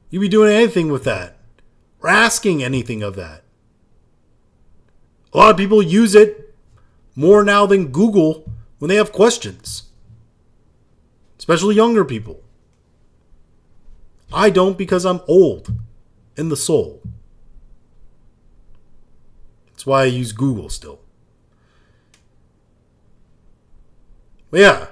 A: You'd be doing anything with that, or asking anything of that. A lot of people use it more now than Google when they have questions, especially younger people. I don't, because I'm old in the soul. That's why I use Google still. But yeah,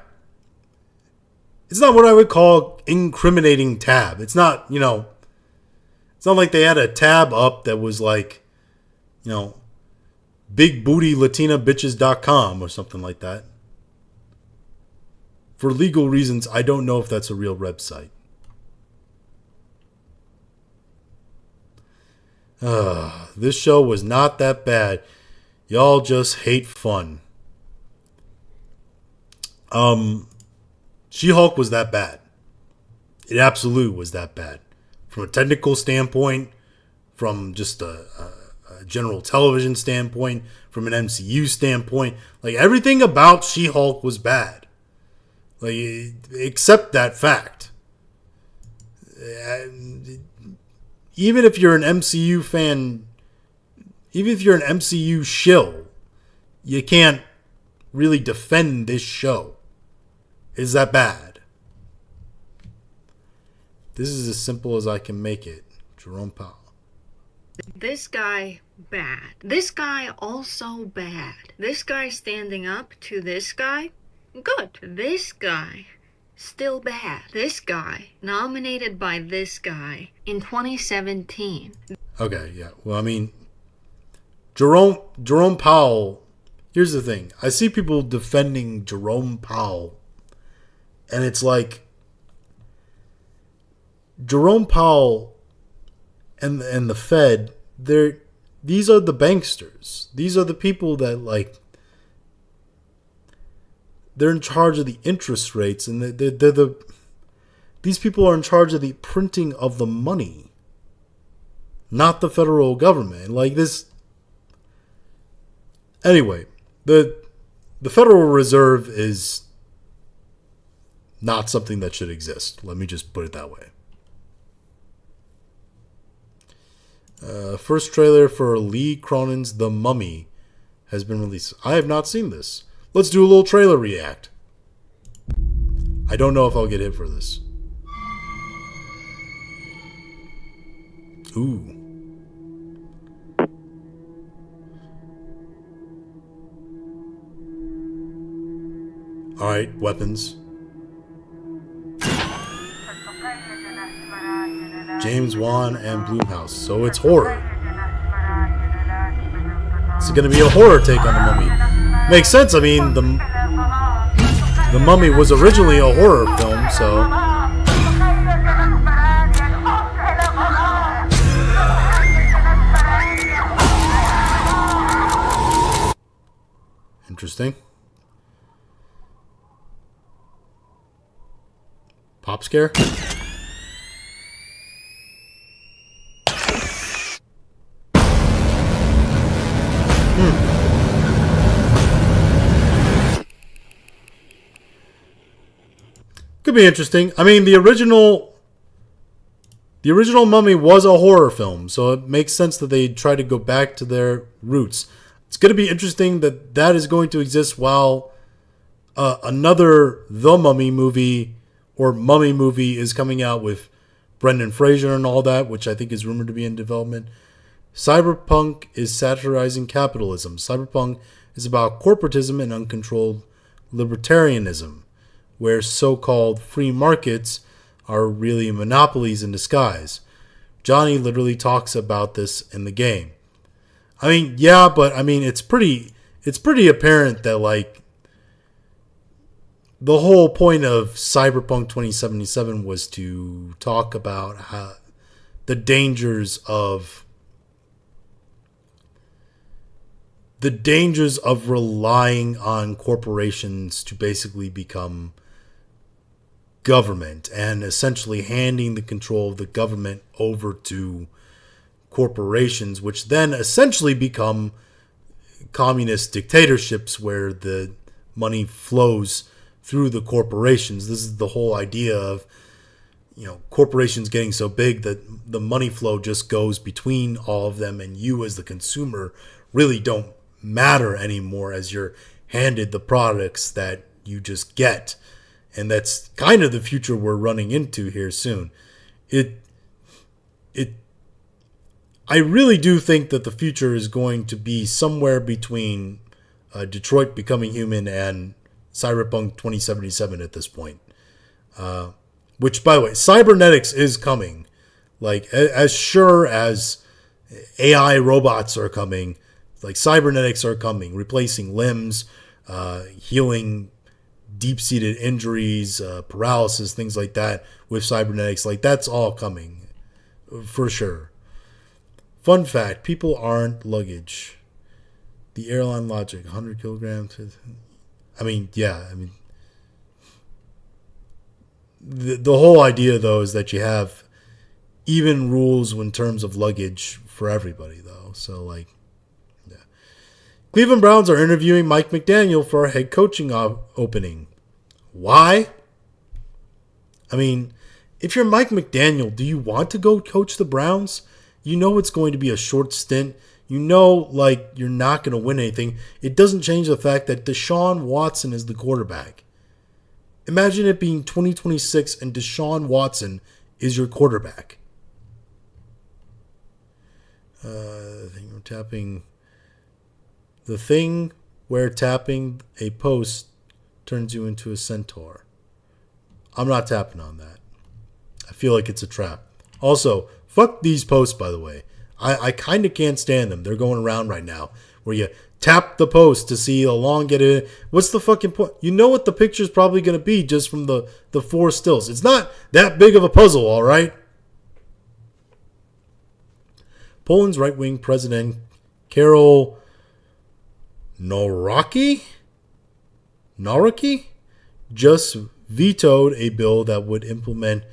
A: it's not what I would call incriminating tab. It's not, it's not like they had a tab up that was like, bigbootylatinabitches.com or something like that. For legal reasons, I don't know if that's a real website. This show was not that bad. Y'all just hate fun. She-Hulk was that bad. It absolutely was that bad. From a technical standpoint, from just a general television standpoint, from an MCU standpoint. Like, everything about She-Hulk was bad. Like, except that fact. Even if you're an MCU fan, even if you're an MCU shill, you can't really defend this show. Is that bad? This is as simple as I can make it. Jerome Powell.
C: This guy, bad. This guy, also bad. This guy standing up to this guy, good. This guy, still bad. This guy, nominated by this guy in 2017.
A: Okay, yeah. Well, I mean, Jerome Powell, here's the thing. I see people defending Jerome Powell, and it's like, Jerome Powell and the Fed, these are the banksters. These are the people that, like, they're in charge of the interest rates, and these people are in charge of the printing of the money, not the federal government. Like this. Anyway, the Federal Reserve is not something that should exist. Let me just put it that way. First trailer for Lee Cronin's The Mummy has been released. I have not seen this. Let's do a little trailer react. I don't know if I'll get hit for this. Ooh. Alright, weapons. James Wan and Blumhouse. So it's horror. It's going to be a horror take on The Mummy. Makes sense. I mean, The Mummy was originally a horror film, so... Interesting. Pop scare? Could be interesting. I mean, the original Mummy was a horror film, so it makes sense that they try to go back to their roots. It's going to be interesting that is going to exist while another The Mummy movie or Mummy movie is coming out with Brendan Fraser and all that, which I think is rumored to be in development. Cyberpunk is satirizing capitalism. Cyberpunk is about corporatism and uncontrolled libertarianism, where so-called free markets are really monopolies in disguise. Johnny literally talks about this in the game. I mean, yeah, but I mean, it's pretty apparent that, like, the whole point of Cyberpunk 2077 was to talk about how the dangers of relying on corporations to basically become government, and essentially handing the control of the government over to corporations, which then essentially become communist dictatorships where the money flows through the corporations. This is the whole idea of, corporations getting so big that the money flow just goes between all of them, and you as the consumer really don't matter anymore as you're handed the products that you just get. And that's kind of the future we're running into here soon. I really do think that the future is going to be somewhere between Detroit Becoming Human and Cyberpunk 2077 at this point. Which, by the way, cybernetics is coming. Like, as sure as AI robots are coming, like, cybernetics are coming, replacing limbs, healing deep-seated injuries, paralysis, things like that with cybernetics. Like, that's all coming for sure. Fun fact, people aren't luggage. The airline logic, 100 kilograms. I mean, yeah, the whole idea, though, is that you have even rules in terms of luggage for everybody, though. So, like, yeah. Cleveland Browns are interviewing Mike McDaniel for a head coaching opening. Why? I mean, if you're Mike McDaniel, do you want to go coach the Browns? You know it's going to be a short stint. You know, like, you're not going to win anything. It doesn't change the fact that Deshaun Watson is the quarterback. Imagine it being 2026 and Deshaun Watson is your quarterback. The thing where tapping a post turns you into a centaur. I'm not tapping on that. I feel like it's a trap. Also, fuck these posts, by the way. I kind of can't stand them. They're going around right now where you tap the post to see how long get it. What's the fucking point? You know what the picture's probably going to be just from the 4 stills. It's not that big of a puzzle, all right? Poland's right-wing president, Karol Nawrocki, just vetoed a bill that would implement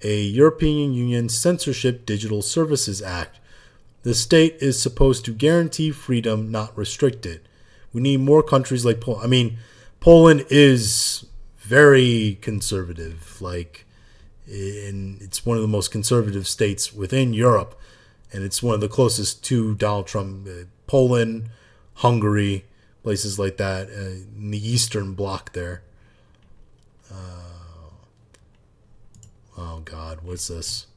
A: a European Union Censorship Digital Services Act. The state is supposed to guarantee freedom, not restrict it. We need more countries like Poland. I mean, Poland is very conservative. It's one of the most conservative states within Europe. And it's one of the closest to Donald Trump. Poland, Hungary, places like that in the Eastern Bloc there. Oh, God, what's this?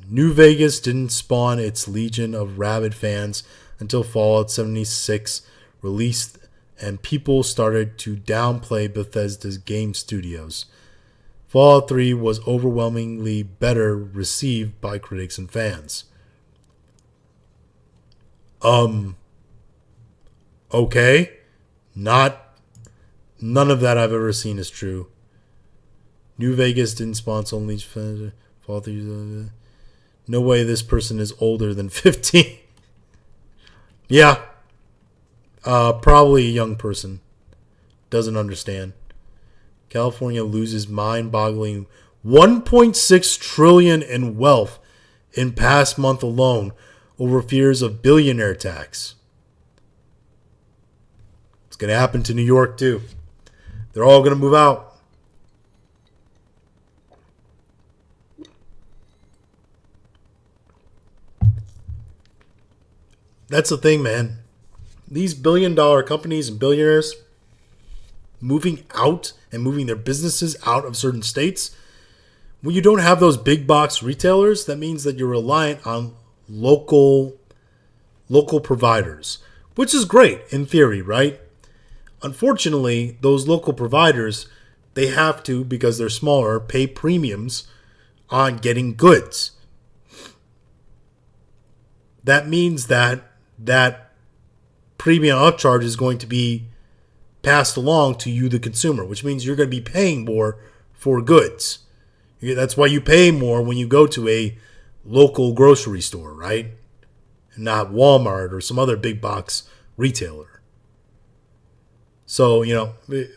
A: New Vegas didn't spawn its legion of rabid fans until Fallout 76 released and people started to downplay Bethesda's game studios. Fallout 3 was overwhelmingly better received by critics and fans. Okay. None of that I've ever seen is true. New Vegas didn't sponsor only Fallout 3. No way this person is older than 15. Yeah. Probably a young person. Doesn't understand. California loses mind-boggling $1.6 trillion in wealth in past month alone over fears of billionaire tax. It's going to happen to New York too. They're all going to move out. That's the thing, man. These billion-dollar companies and billionaires moving out and moving their businesses out of certain states. When you don't have those big box retailers, that means that you're reliant on local providers, which is great in theory, right? Unfortunately, those local providers, they have to, because they're smaller, pay premiums on getting goods. That means that premium upcharge is going to be passed along to you, the consumer, which means you're going to be paying more for goods. That's why you pay more when you go to a local grocery store, right? And not Walmart or some other big box retailer. So, it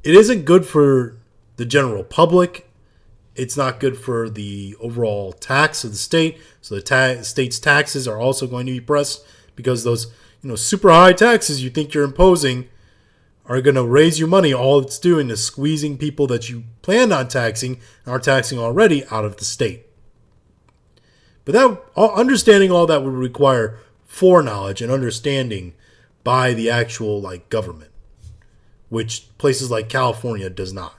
A: isn't good for the general public. It's not good for the overall tax of the state. So the state's taxes are also going to be pressed because those, super high taxes you think you're imposing are going to raise your money. All it's doing is squeezing people that you planned on taxing and are taxing already out of the state. But understanding all that would require foreknowledge and understanding by the actual government, which places like California does not.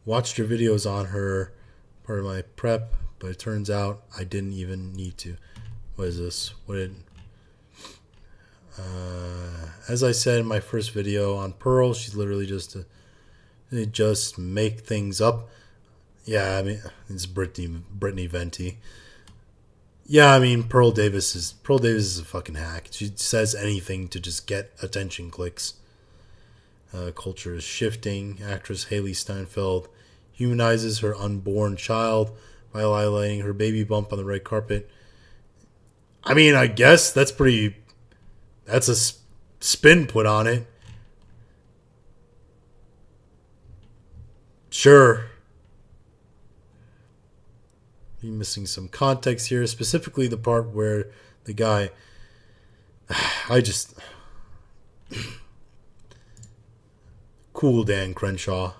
A: Watched your videos on her, part of my prep, but it turns out I didn't even need to. What is this? As I said in my first video on Pearl, she's literally just make things up. Yeah, I mean, it's Brittany Venti. Yeah, I mean, Pearl Davis is a fucking hack. She says anything to just get attention clicks. Culture is shifting. Actress Haley Steinfeld humanizes her unborn child by highlighting her baby bump on the red carpet. I mean, I guess that's a spin put on it. Sure. You're missing some context here, specifically the part where the guy... Cool, Dan Crenshaw.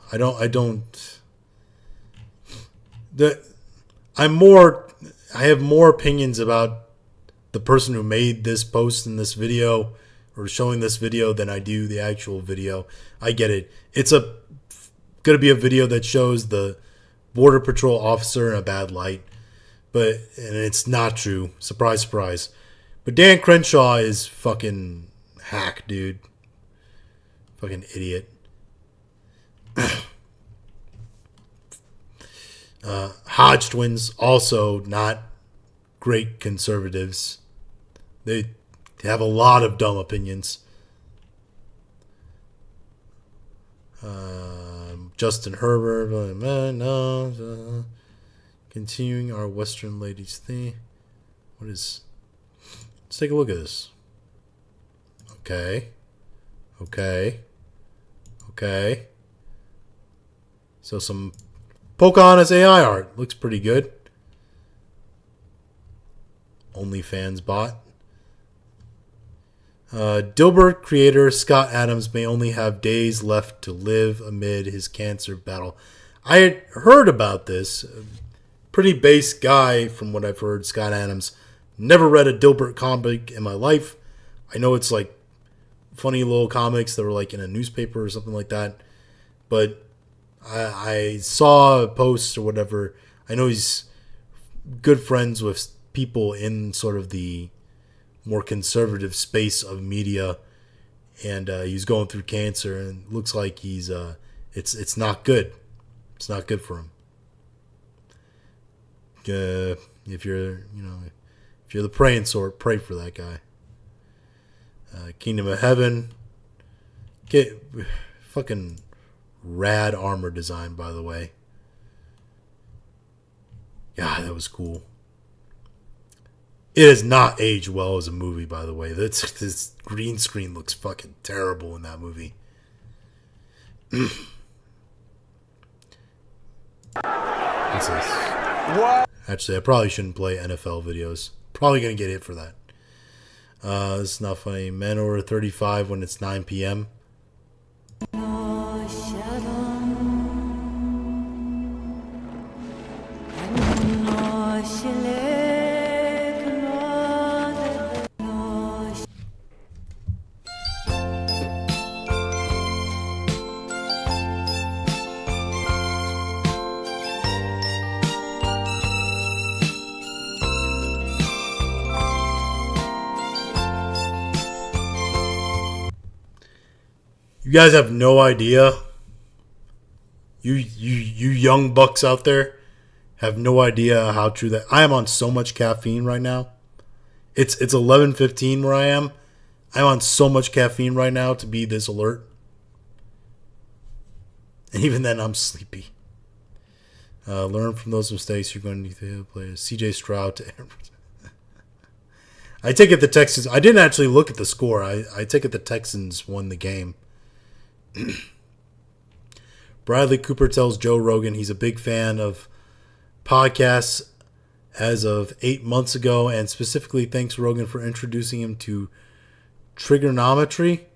A: I have more opinions about the person who made this post in this video or showing this video than I do the actual video. I get it. It's going to be a video that shows the Border Patrol officer in a bad light. And it's not true. Surprise, surprise. But Dan Crenshaw is fucking hack, dude. Fucking idiot. Hodge twins, also not great conservatives. They have a lot of dumb opinions. Justin Herbert, continuing our Western ladies thing. Let's take a look at this. Okay. So some Pocahontas AI art. Looks pretty good. OnlyFans bot. Dilbert creator Scott Adams may only have days left to live amid his cancer battle. I had heard about this. Pretty base guy from what I've heard, Scott Adams. Never read a Dilbert comic in my life. I know it's like funny little comics that were like in a newspaper or something like that. But I saw a post or whatever. I know he's good friends with people in sort of the more conservative space of media, and he's going through cancer, and it looks like he's it's not good. It's not good for him. If you're the praying sort, pray for that guy. Kingdom of Heaven. Get fucking rad armor design, by the way. God, that was cool. It has not aged well as a movie, by the way. This green screen looks fucking terrible in that movie. What's this? What? Actually, I probably shouldn't play NFL videos. Probably gonna get hit for that. This is not funny. Men over 35 when it's 9 p.m. You guys have no idea. You young bucks out there have no idea how true that. I am on so much caffeine right now. It's 11:15 where I am. I'm on so much caffeine right now to be this alert. And even then, I'm sleepy. Learn from those mistakes. You're going to need to play CJ Stroud to. I take it the Texans. I didn't actually look at the score. I take it the Texans won the game. Bradley Cooper tells Joe Rogan he's a big fan of podcasts as of 8 months ago, and specifically thanks Rogan for introducing him to trigonometry.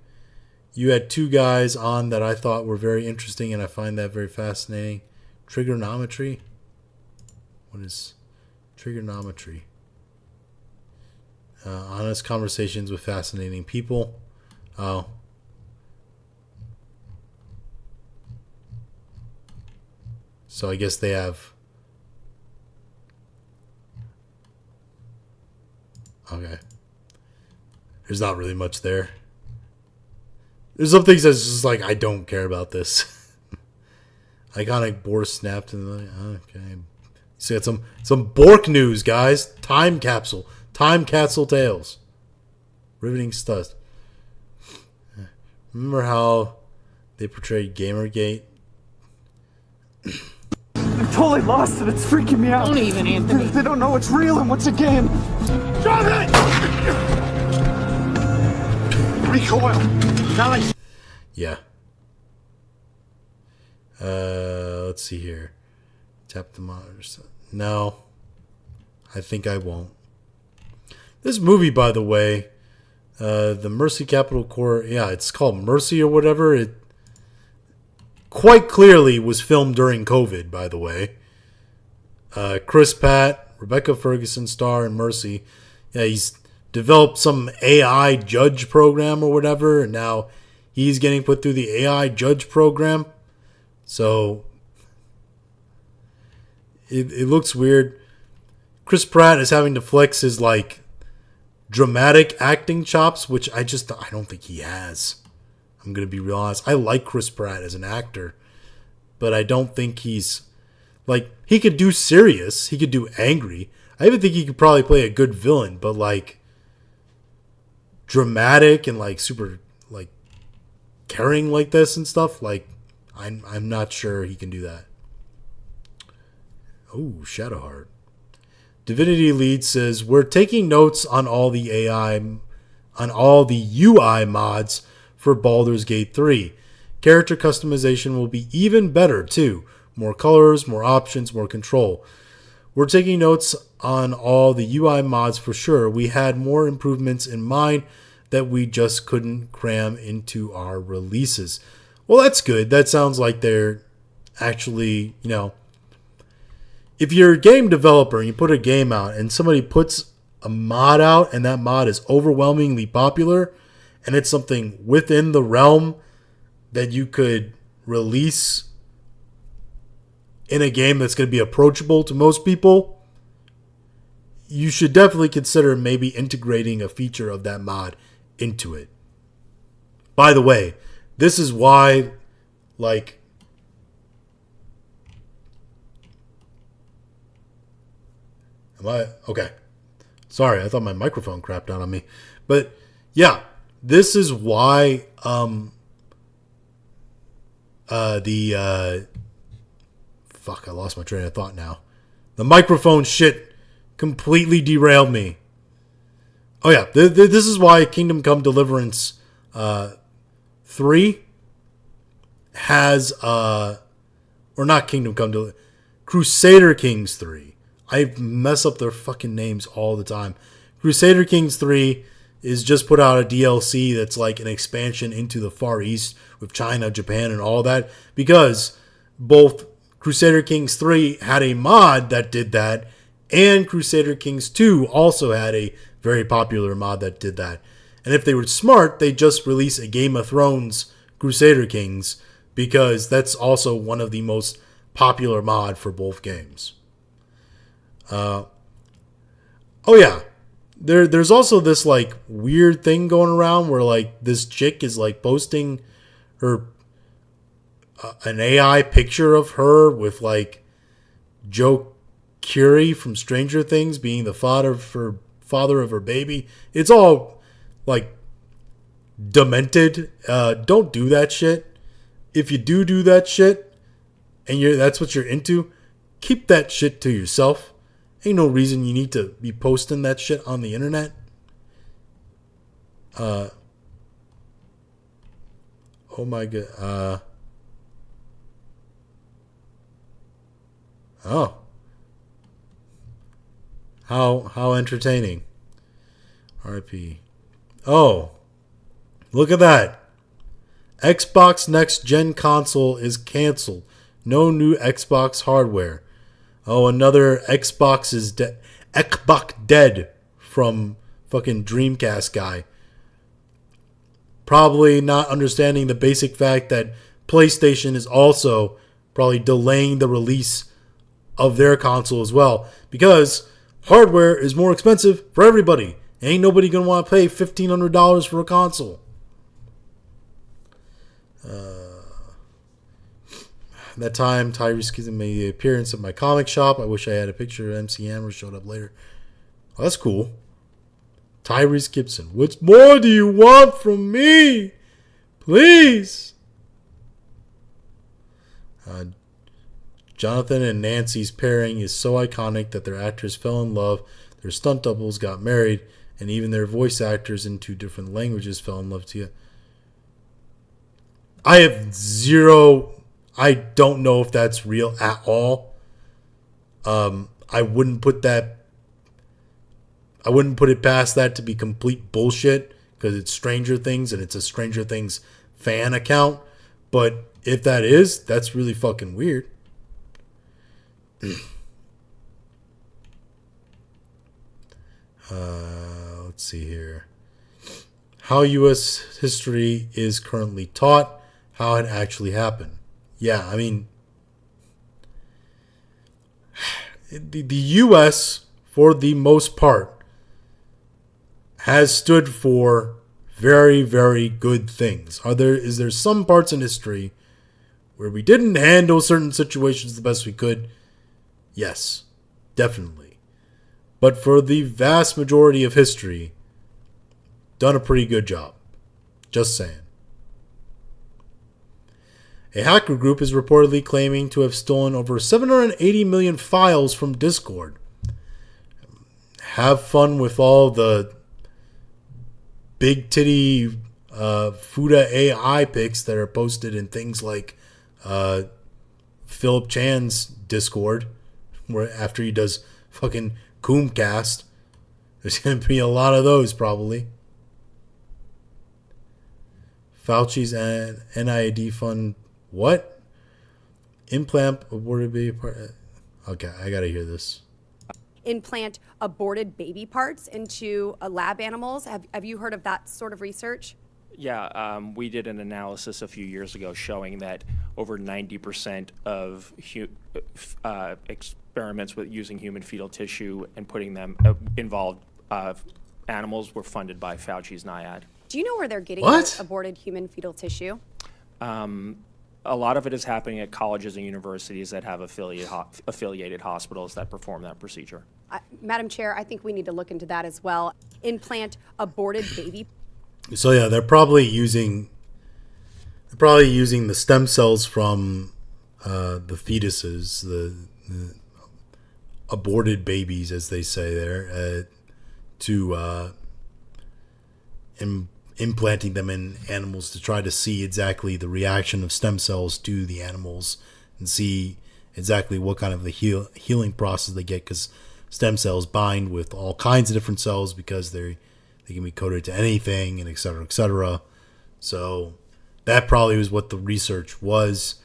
A: You had two guys on that I thought were very interesting, and I find that very fascinating. Trigonometry? What is trigonometry? Honest conversations with fascinating people. Oh. So I guess they have... Okay. There's not really much there. There's some things that's just like, I don't care about this. Iconic boar snapped in the... Okay. So you got some Bork news, guys. Time capsule. Time capsule tales. Riveting stuff. Remember how they portrayed Gamergate?
D: I'm totally lost and it's freaking me out.
E: Don't even, Anthony.
D: They don't know what's real and what's a game. Drop it! Recoil. Nice.
A: Yeah. Let's see here. Tap the monitors. No. I think I won't. This movie, by the way, the Mercy Capital Corps, yeah, it's called Mercy or whatever. It quite clearly was filmed during COVID, by the way. Chris Pratt, Rebecca Ferguson star, and Mercy. Yeah, he's developed some AI judge program or whatever, and now he's getting put through the AI judge program. So it looks weird. Chris Pratt is having to flex his like dramatic acting chops, which I don't think he has. I'm gonna be real honest. I like Chris Pratt as an actor, but I don't think he's like, he could do serious, he could do angry. I even think he could probably play a good villain, but like dramatic and like super like caring like this and stuff, like I'm not sure he can do that. Oh, Shadowheart. Divinity Lead says, we're taking notes on all the UI mods for Baldur's Gate 3. Character customization will be even better too. More colors, more options, more control. We're taking notes on all the UI mods for sure. We had more improvements in mind that we just couldn't cram into our releases. Well, that's good. That sounds like they're actually, if you're a game developer and you put a game out and somebody puts a mod out and that mod is overwhelmingly popular and it's something within the realm that you could release in a game that's going to be approachable to most people, you should definitely consider maybe integrating a feature of that mod into it. By the way, this is why, like, am I okay? Sorry, I thought my microphone crapped out on me. But yeah, this is why fuck, I lost my train of thought now. The microphone shit completely derailed me. Oh yeah, this is why Kingdom Come Deliverance 3 has or not Kingdom Come Deliverance, Crusader Kings 3. I mess up their fucking names all the time. Crusader Kings 3 is just put out a DLC that's like an expansion into the Far East with China, Japan, and all that, because both Crusader Kings 3 had a mod that did that, and Crusader Kings 2 also had a very popular mod that did that. And if they were smart, they just release a Game of Thrones Crusader Kings, because that's also one of the most popular mod for both games. Oh yeah, there's also this like weird thing going around where like this chick is like posting her an AI picture of her with like Joe Curie from Stranger Things being the father of her baby. It's all like demented. Don't do that shit. If you do that shit and that's what you're into, keep that shit to yourself. Ain't no reason you need to be posting that shit on the internet. Oh my god. Oh. How entertaining. RIP. Oh. Look at that. Xbox Next Gen console is canceled. No new Xbox hardware. Oh, another Xbox is dead. Xbox dead from fucking Dreamcast guy. Probably not understanding the basic fact that PlayStation is also probably delaying the release of their console as well, because hardware is more expensive for everybody. Ain't nobody gonna want to pay $1,500 for a console. That time, Tyrese Gibson made the appearance at my comic shop. I wish I had a picture of MC Hammer showed up later. Oh, that's cool. Tyrese Gibson. What more do you want from me? Please. Jonathan and Nancy's pairing is so iconic that their actors fell in love, their stunt doubles got married, and even their voice actors in 2 different languages fell in love too. I don't know if that's real at all. I wouldn't put it past that to be complete bullshit, because it's Stranger Things and it's a Stranger Things fan account. But if that is, that's really fucking weird. Let's see here. How U.S. history is currently taught, how it actually happened. Yeah, I mean, the U.S., for the most part, has stood for very, very good things. Is there some parts in history where we didn't handle certain situations the best we could? Yes, definitely. But for the vast majority of history, done a pretty good job. Just saying. A hacker group is reportedly claiming to have stolen over 780 million files from Discord. Have fun with all the big titty Fuda AI pics that are posted in things like Philip Chan's Discord, where after he does fucking Coomcast, there's going to be a lot of those probably. Fauci's NIAID fund, what? Implant aborted baby part. Okay, I gotta hear this.
E: Implant aborted baby parts into lab animals. Have you heard of that sort of research?
F: Yeah, we did an analysis a few years ago showing that over 90% of experiments with using human fetal tissue and putting them involved animals were funded by Fauci's NIAID.
E: Do you know where they're getting
A: What?
E: aborted human fetal tissue?
F: A lot of it is happening at colleges and universities that have affiliated hospitals that perform that procedure.
E: Madam Chair, I think we need to look into that as well. Implant aborted baby.
A: So yeah, they're probably using the stem cells from the fetuses, the aborted babies, as they say there, to implanting them in animals to try to see exactly the reaction of stem cells to the animals and see exactly what kind of the healing process they get, because stem cells bind with all kinds of different cells because they can be coded to anything, and et cetera, et cetera. So that probably was what the research was.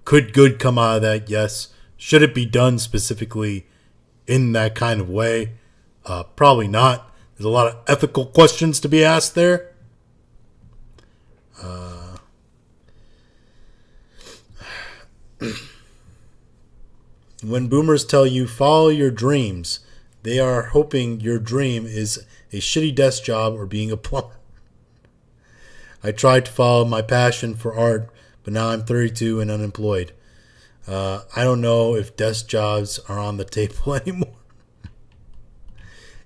A: Could good come out of that? Yes. Should it be done specifically in that kind of way? Probably not. There's a lot of ethical questions to be asked there. When boomers tell you follow your dreams, they are hoping your dream is a shitty desk job or being a plumber. I tried to follow my passion for art, but now I'm 32 and unemployed. I don't know if desk jobs are on the table anymore.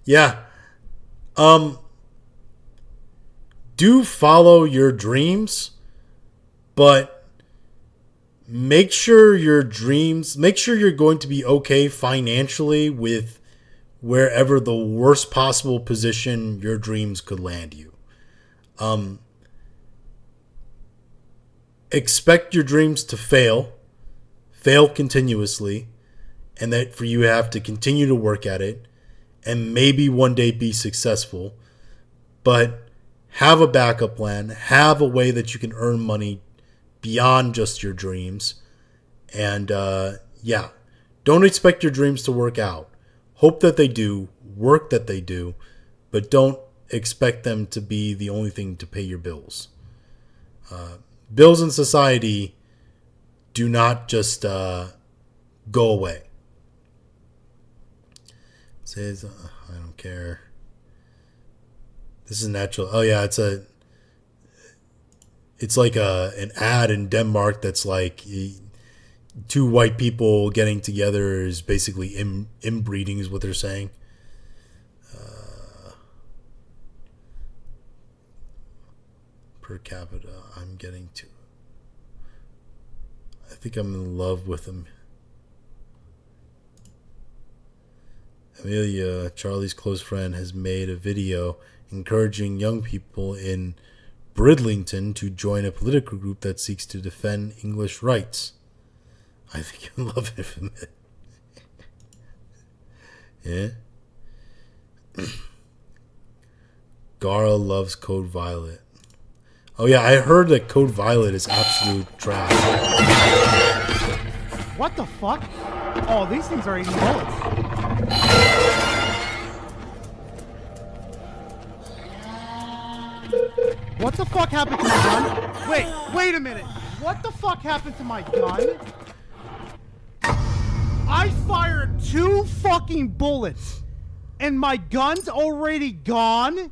A: Yeah. Do follow your dreams, but make sure you're going to be okay financially with wherever the worst possible position your dreams could land you. Expect your dreams to fail continuously, and that for you have to continue to work at it and maybe one day be successful, but have a backup plan, have a way that you can earn money beyond just your dreams. And don't expect your dreams to work out. Hope that they do, work that they do, but don't expect them to be the only thing to pay your bills. Bills in society do not just go away. It says, I don't care. This is natural. Oh yeah, it's like an ad in Denmark that's like two white people getting together is basically inbreeding is what they're saying. Per capita, I'm getting to. I think I'm in love with him. Amelia, Charlie's close friend, has made a video encouraging young people in Bridlington to join a political group that seeks to defend English rights. I think you'll love it. Yeah. Gara loves Code Violet. Oh yeah, I heard that Code Violet is absolute trash.
G: What the fuck? Oh, these things are eating bullets. What the fuck happened to my gun? Wait a minute. What the fuck happened to my gun? I fired 2 fucking bullets and my gun's already gone?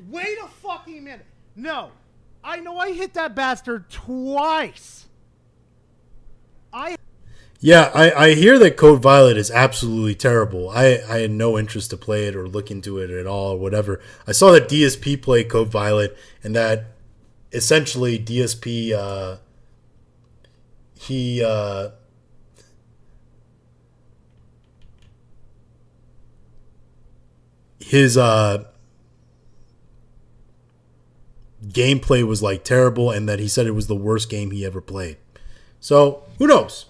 G: Wait a fucking minute. No. I know I hit that bastard twice.
A: Yeah, I hear that Code Violet is absolutely terrible. I had no interest to play it or look into it at all or whatever. I saw that DSP play Code Violet and that essentially DSP his gameplay was like terrible and that he said it was the worst game he ever played. So, who knows?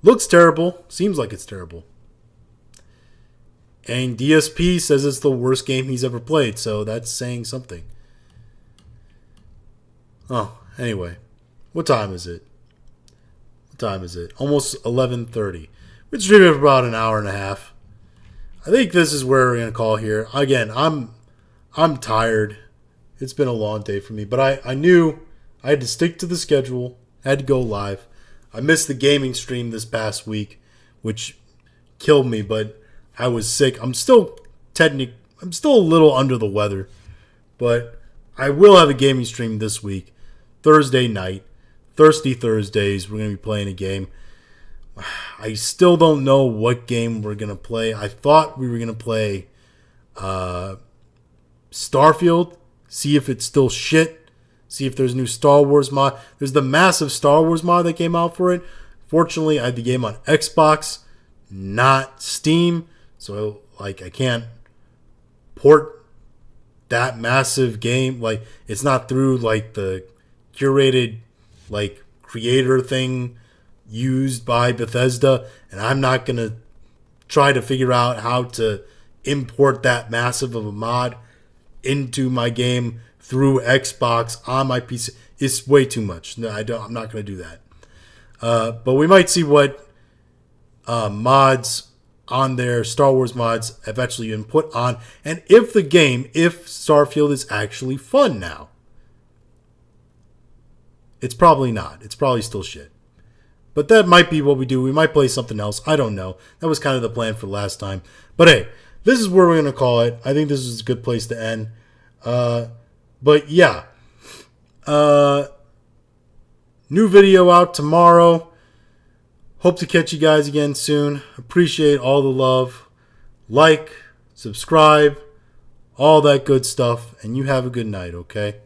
A: Looks terrible. Seems like it's terrible. And DSP says it's the worst game he's ever played, so that's saying something. Oh, anyway. What time is it? What time is it? Almost 11:30. We're streaming for about an hour and a half. I think this is where we're going to call here. Again, I'm tired. It's been a long day for me, but I knew I had to stick to the schedule. I had to go live. I missed the gaming stream this past week, which killed me, but I was sick. I'm still a little under the weather, but I will have a gaming stream this week, Thursday night. Thirsty Thursdays, we're going to be playing a game. I still don't know what game we're going to play. I thought we were going to play Starfield, see if it's still shit. See if there's new Star Wars mod. There's the massive Star Wars mod that came out for it. Fortunately, I had the game on Xbox, not Steam. So, I can't port that massive game. It's not through, the curated, creator thing used by Bethesda. And I'm not going to try to figure out how to import that massive of a mod into my game through Xbox on my PC. It's way too much. No, I'm not going to do that. But we might see what mods on there, Star Wars mods, have actually been put on. And if Starfield is actually fun now. It's probably not. It's probably still shit. But that might be what we do. We might play something else. I don't know. That was kind of the plan for last time. But hey, this is where we're going to call it. I think this is a good place to end. But yeah, new video out tomorrow. Hope to catch you guys again soon. Appreciate all the love. Like, subscribe, all that good stuff. And you have a good night, okay?